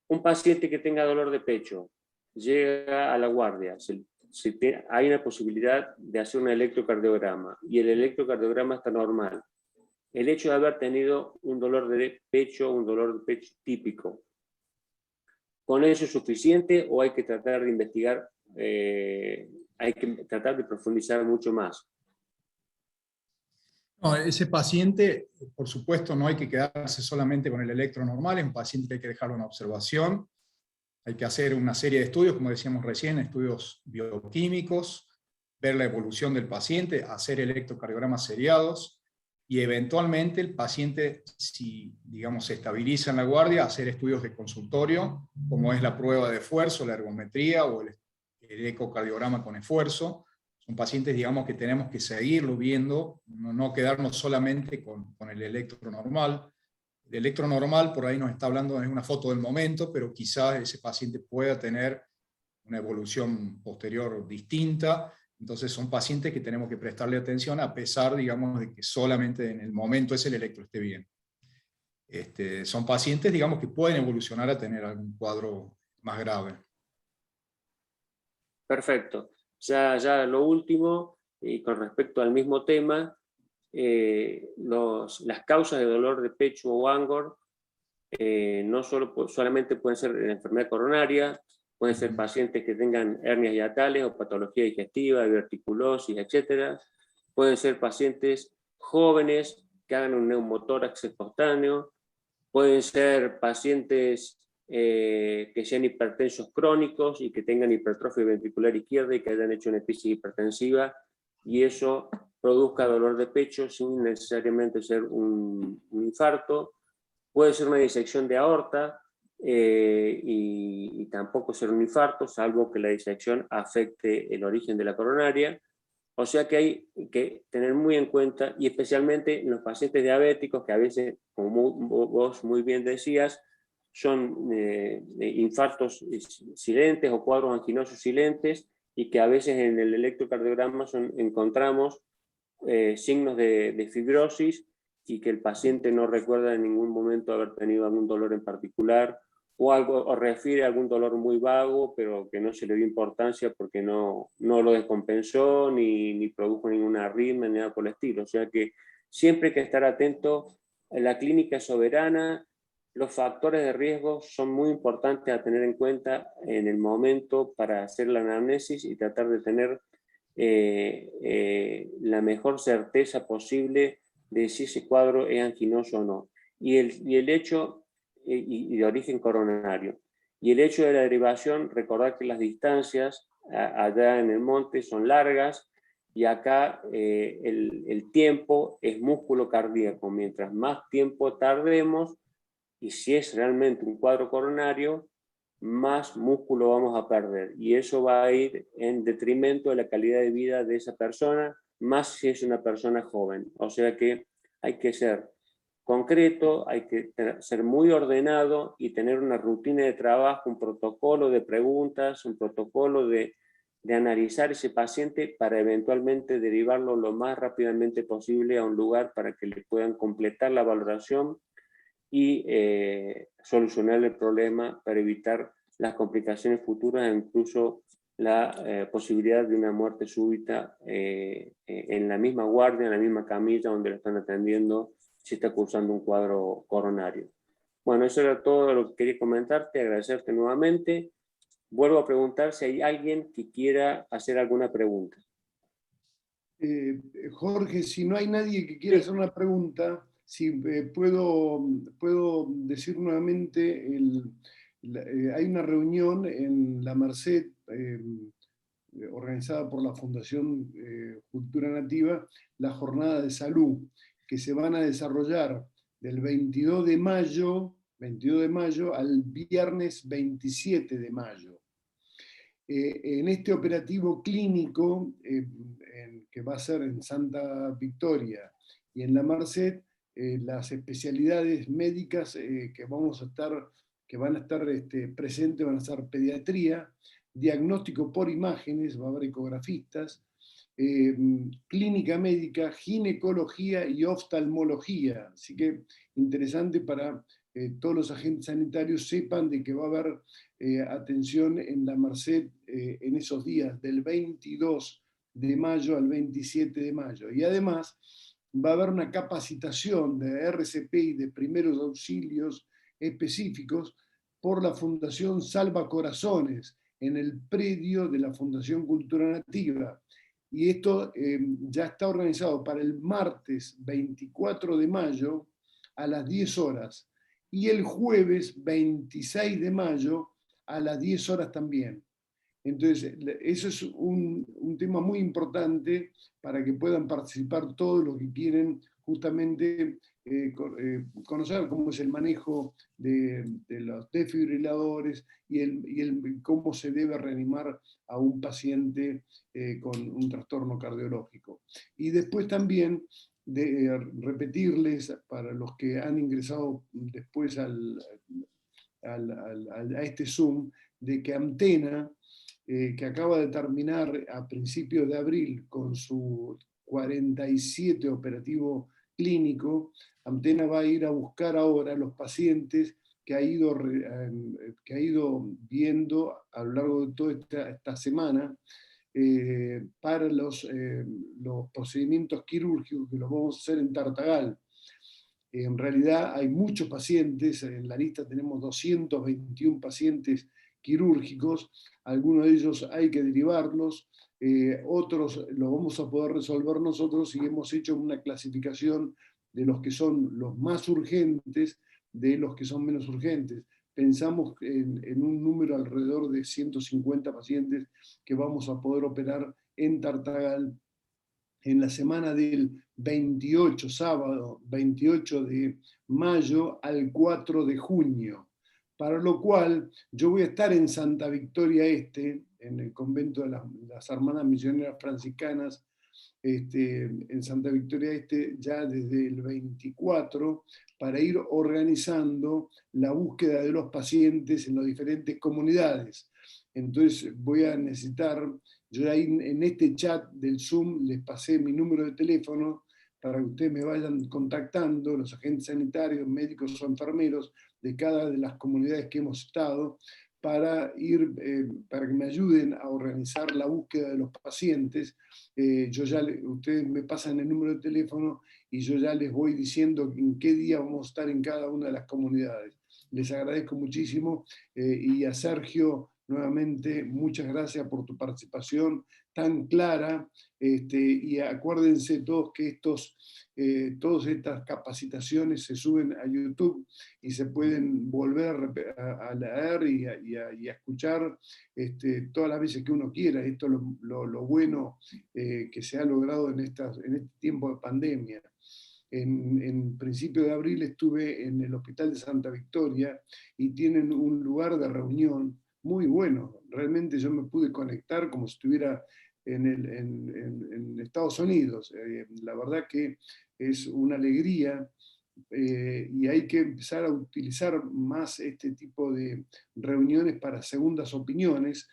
un paciente que tenga dolor de pecho, llega a la guardia, si hay una posibilidad de hacer un electrocardiograma y el electrocardiograma está normal, el hecho de haber tenido un dolor de pecho típico, ¿con eso es suficiente o hay que tratar de investigar, hay que tratar de profundizar mucho más? No, ese paciente, por supuesto, no hay que quedarse solamente con el electro normal, es un paciente que hay que dejarlo en observación, hay que hacer una serie de estudios, como decíamos recién, estudios bioquímicos, ver la evolución del paciente, hacer electrocardiogramas seriados, y eventualmente el paciente, si digamos se estabiliza en la guardia, hacer estudios de consultorio, como es la prueba de esfuerzo, la ergometría o el ecocardiograma con esfuerzo. Son pacientes, digamos, que tenemos que seguirlo viendo, no quedarnos solamente con el electro normal. El electro normal por ahí nos está hablando, es una foto del momento, pero quizás ese paciente pueda tener una evolución posterior distinta. Entonces son pacientes que tenemos que prestarle atención a pesar, digamos, de que solamente en el momento ese el electro esté bien. Son pacientes, digamos, que pueden evolucionar a tener algún cuadro más grave. Perfecto. Ya lo último, y con respecto al mismo tema, las causas de dolor de pecho o Angor no solamente pueden ser en enfermedad coronaria, pueden ser pacientes que tengan hernias hiatales o patología digestiva, diverticulosis, etc. Pueden ser pacientes jóvenes que hagan un neumotórax espontáneo, pueden ser pacientes que sean hipertensos crónicos y que tengan hipertrofia ventricular izquierda y que hayan hecho una crisis hipertensiva, y eso produzca dolor de pecho sin necesariamente ser un infarto. Puede ser una disección de aorta y tampoco ser un infarto, salvo que la disección afecte el origen de la coronaria. O sea que hay que tener muy en cuenta, y especialmente en los pacientes diabéticos, que a veces, como vos muy bien decías, son infartos silentes o cuadros anginosos silentes, y que a veces en el electrocardiograma encontramos signos de fibrosis, y que el paciente no recuerda en ningún momento haber tenido algún dolor en particular, o refiere a algún dolor muy vago, pero que no se le dio importancia porque no lo descompensó, ni produjo ninguna arritmia, ni nada por el estilo. O sea que siempre hay que estar atento. La clínica es soberana, los factores de riesgo son muy importantes a tener en cuenta en el momento para hacer la anamnesis y tratar de tener la mejor certeza posible de si ese cuadro es anginoso o no. Y el hecho, y de origen coronario. Y el hecho de la derivación, recordar que las distancias allá en el monte son largas, y acá el tiempo es músculo cardíaco. Mientras más tiempo tardemos, y si es realmente un cuadro coronario, más músculo vamos a perder, y eso va a ir en detrimento de la calidad de vida de esa persona, más si es una persona joven. O sea que hay que ser concreto, hay que ser muy ordenado y tener una rutina de trabajo, un protocolo de preguntas, un protocolo de analizar ese paciente para eventualmente derivarlo lo más rápidamente posible a un lugar para que le puedan completar la valoración y solucionar el problema para evitar las complicaciones futuras e incluso la posibilidad de una muerte súbita en la misma guardia, en la misma camilla donde lo están atendiendo, si está cursando un cuadro coronario. Bueno, eso era todo lo que quería comentarte, agradecerte nuevamente. Vuelvo a preguntar si hay alguien que quiera hacer alguna pregunta. Jorge, si no hay nadie que quiera hacer una pregunta, si puedo decir nuevamente, hay una reunión en La Merced organizada por la Fundación Cultura Nativa, la Jornada de Salud, que se van a desarrollar del 22 de mayo al viernes 27 de mayo. En este operativo clínico, que va a ser en Santa Victoria y en La Merced, las especialidades médicas que van a estar presentes van a ser pediatría, diagnóstico por imágenes, va a haber ecografistas, clínica médica, ginecología y oftalmología. Así que interesante para todos los agentes sanitarios sepan de que va a haber atención en la Merced en esos días, del 22 de mayo al 27 de mayo. Y además va a haber una capacitación de RCP y de primeros auxilios específicos por la Fundación Salva Corazones, en el predio de la Fundación Cultura Nativa. Y esto ya está organizado para el martes 24 de mayo a las 10 horas y el jueves 26 de mayo a las 10 horas también. Entonces, eso es un tema muy importante para que puedan participar todos los que quieren justamente conocer cómo es el manejo de los desfibriladores y cómo se debe reanimar a un paciente con un trastorno cardiológico. Y después también repetirles para los que han ingresado después a este Zoom, de que Amtena, que acaba de terminar a principios de abril con su 47 operativo clínico, Amtena va a ir a buscar ahora los pacientes que ha ido viendo a lo largo de toda esta semana para los procedimientos quirúrgicos que los vamos a hacer en Tartagal. En realidad hay muchos pacientes, en la lista tenemos 221 pacientes quirúrgicos, algunos de ellos hay que derivarlos, otros los vamos a poder resolver nosotros y hemos hecho una clasificación de los que son los más urgentes, de los que son menos urgentes. Pensamos en un número alrededor de 150 pacientes que vamos a poder operar en Tartagal en la semana del 28, sábado 28 de mayo al 4 de junio. Para lo cual yo voy a estar en Santa Victoria Este, en el convento de las Hermanas Misioneras Franciscanas, en Santa Victoria Este, ya desde el 24, para ir organizando la búsqueda de los pacientes en las diferentes comunidades. Entonces voy a necesitar, yo ahí en este chat del Zoom les pasé mi número de teléfono para que ustedes me vayan contactando, los agentes sanitarios, médicos o enfermeros de cada de las comunidades que hemos estado, para que me ayuden a organizar la búsqueda de los pacientes. Ustedes me pasan el número de teléfono y yo ya les voy diciendo en qué día vamos a estar en cada una de las comunidades. Les agradezco muchísimo y a Sergio, nuevamente, muchas gracias por tu participación tan clara, y acuérdense todos que todas estas capacitaciones se suben a YouTube y se pueden volver a leer y a escuchar todas las veces que uno quiera. Esto es lo bueno que se ha logrado en este tiempo de pandemia. En principio de abril estuve en el Hospital de Santa Victoria y tienen un lugar de reunión muy bueno. Realmente yo me pude conectar como si estuviera en Estados Unidos. La verdad que es una alegría y hay que empezar a utilizar más este tipo de reuniones para segundas opiniones,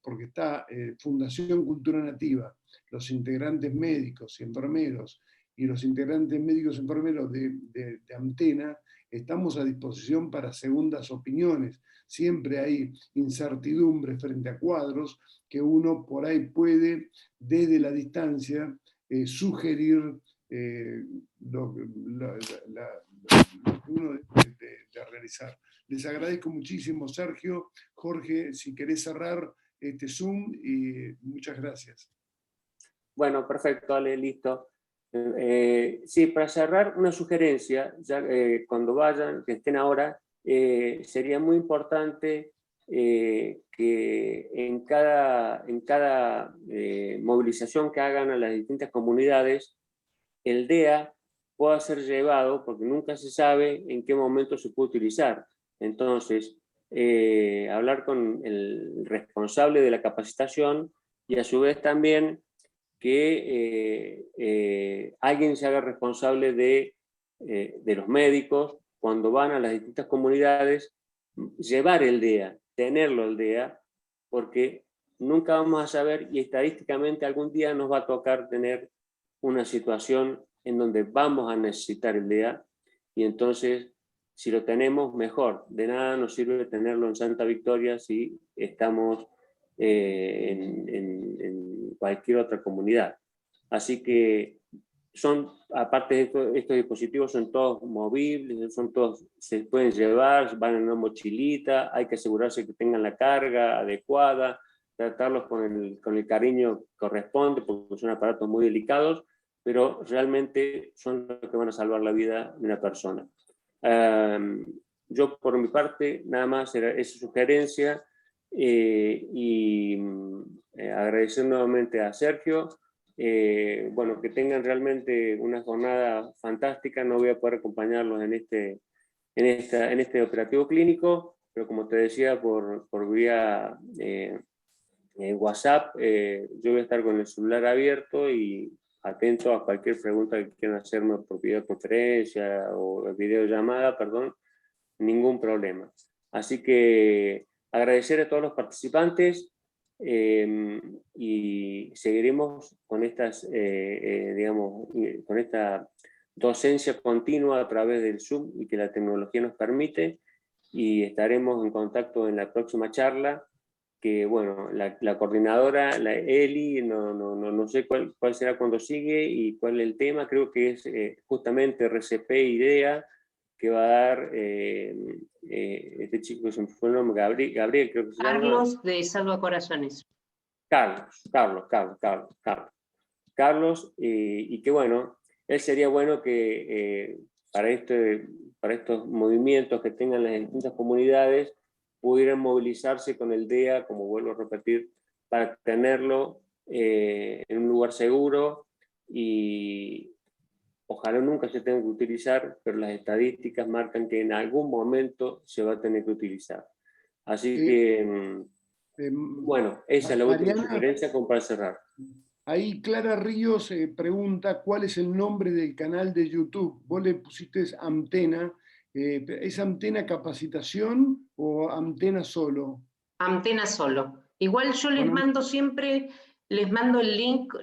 porque está Fundación Cultura Nativa, los integrantes médicos y enfermeros y los integrantes médicos y enfermeros de Amtena, estamos a disposición para segundas opiniones. Siempre hay incertidumbre frente a cuadros que uno por ahí puede, desde la distancia, sugerir lo que uno de realizar. Les agradezco muchísimo, Sergio. Jorge, si querés cerrar este Zoom, y muchas gracias. Bueno, perfecto, Ale, listo. Sí, para cerrar, una sugerencia, ya cuando vayan, que estén ahora, sería muy importante que en cada movilización que hagan a las distintas comunidades, el DEA pueda ser llevado, porque nunca se sabe en qué momento se puede utilizar. Entonces, hablar con el responsable de la capacitación y a su vez también que alguien se haga responsable de los médicos cuando van a las distintas comunidades, llevar el DEA, tenerlo el DEA, porque nunca vamos a saber y estadísticamente algún día nos va a tocar tener una situación en donde vamos a necesitar el DEA y entonces Si lo tenemos, mejor. De nada nos sirve tenerlo en Santa Victoria si estamos en cualquier otra comunidad. Así que aparte de estos dispositivos, son todos movibles, se pueden llevar, van en una mochilita, hay que asegurarse que tengan la carga adecuada, tratarlos con el cariño que corresponde, porque son aparatos muy delicados, pero realmente son los que van a salvar la vida de una persona. Yo por mi parte nada más era esa sugerencia, y agradecer nuevamente a Sergio. Bueno, que tengan realmente una jornada fantástica. No voy a poder acompañarlos en este operativo clínico, pero como te decía, por vía WhatsApp, yo voy a estar con el celular abierto y atento a cualquier pregunta que quieran hacerme por videoconferencia o videollamada, perdón, ningún problema. Así que agradecer a todos los participantes, y seguiremos con con esta docencia continua a través del Zoom y que la tecnología nos permite, y estaremos en contacto en la próxima charla, que bueno, la coordinadora, la Eli, no sé cuál será cuando sigue y cuál es el tema. Creo que es justamente RCP IDEA, que va a dar este chico que se me fue el nombre, Gabriel creo que se llama. Carlos de Salva Corazones. Carlos, y que bueno, él sería bueno que para estos movimientos que tengan las distintas comunidades pudieran movilizarse con el DEA, como vuelvo a repetir, para tenerlo en un lugar seguro, y ojalá nunca se tenga que utilizar, pero las estadísticas marcan que en algún momento se va a tener que utilizar. Así que, bueno, esa es la última sugerencia como para cerrar. Ahí Clara Ríos pregunta cuál es el nombre del canal de YouTube. Vos le pusiste Amtena. ¿Es Amtena Capacitación o Amtena solo? Amtena solo. Igual yo les mando siempre, les mando el link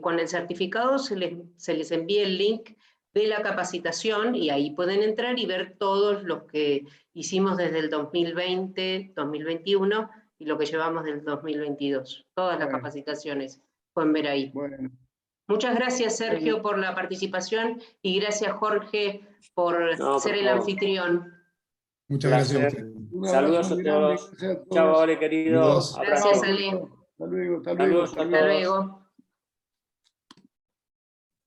con el certificado, se les envía el link de la capacitación y ahí pueden entrar y ver todos los que hicimos desde el 2020, 2021 y lo que llevamos del 2022. Todas las capacitaciones pueden ver ahí. Bueno. Muchas gracias, Sergio, por la participación y gracias, Jorge, por ser el anfitrión. Muchas gracias. Saludos a todos. Chao, Ale, querido. Saludos. Gracias, Ale. Hasta luego. Saludos a todos. Hasta luego.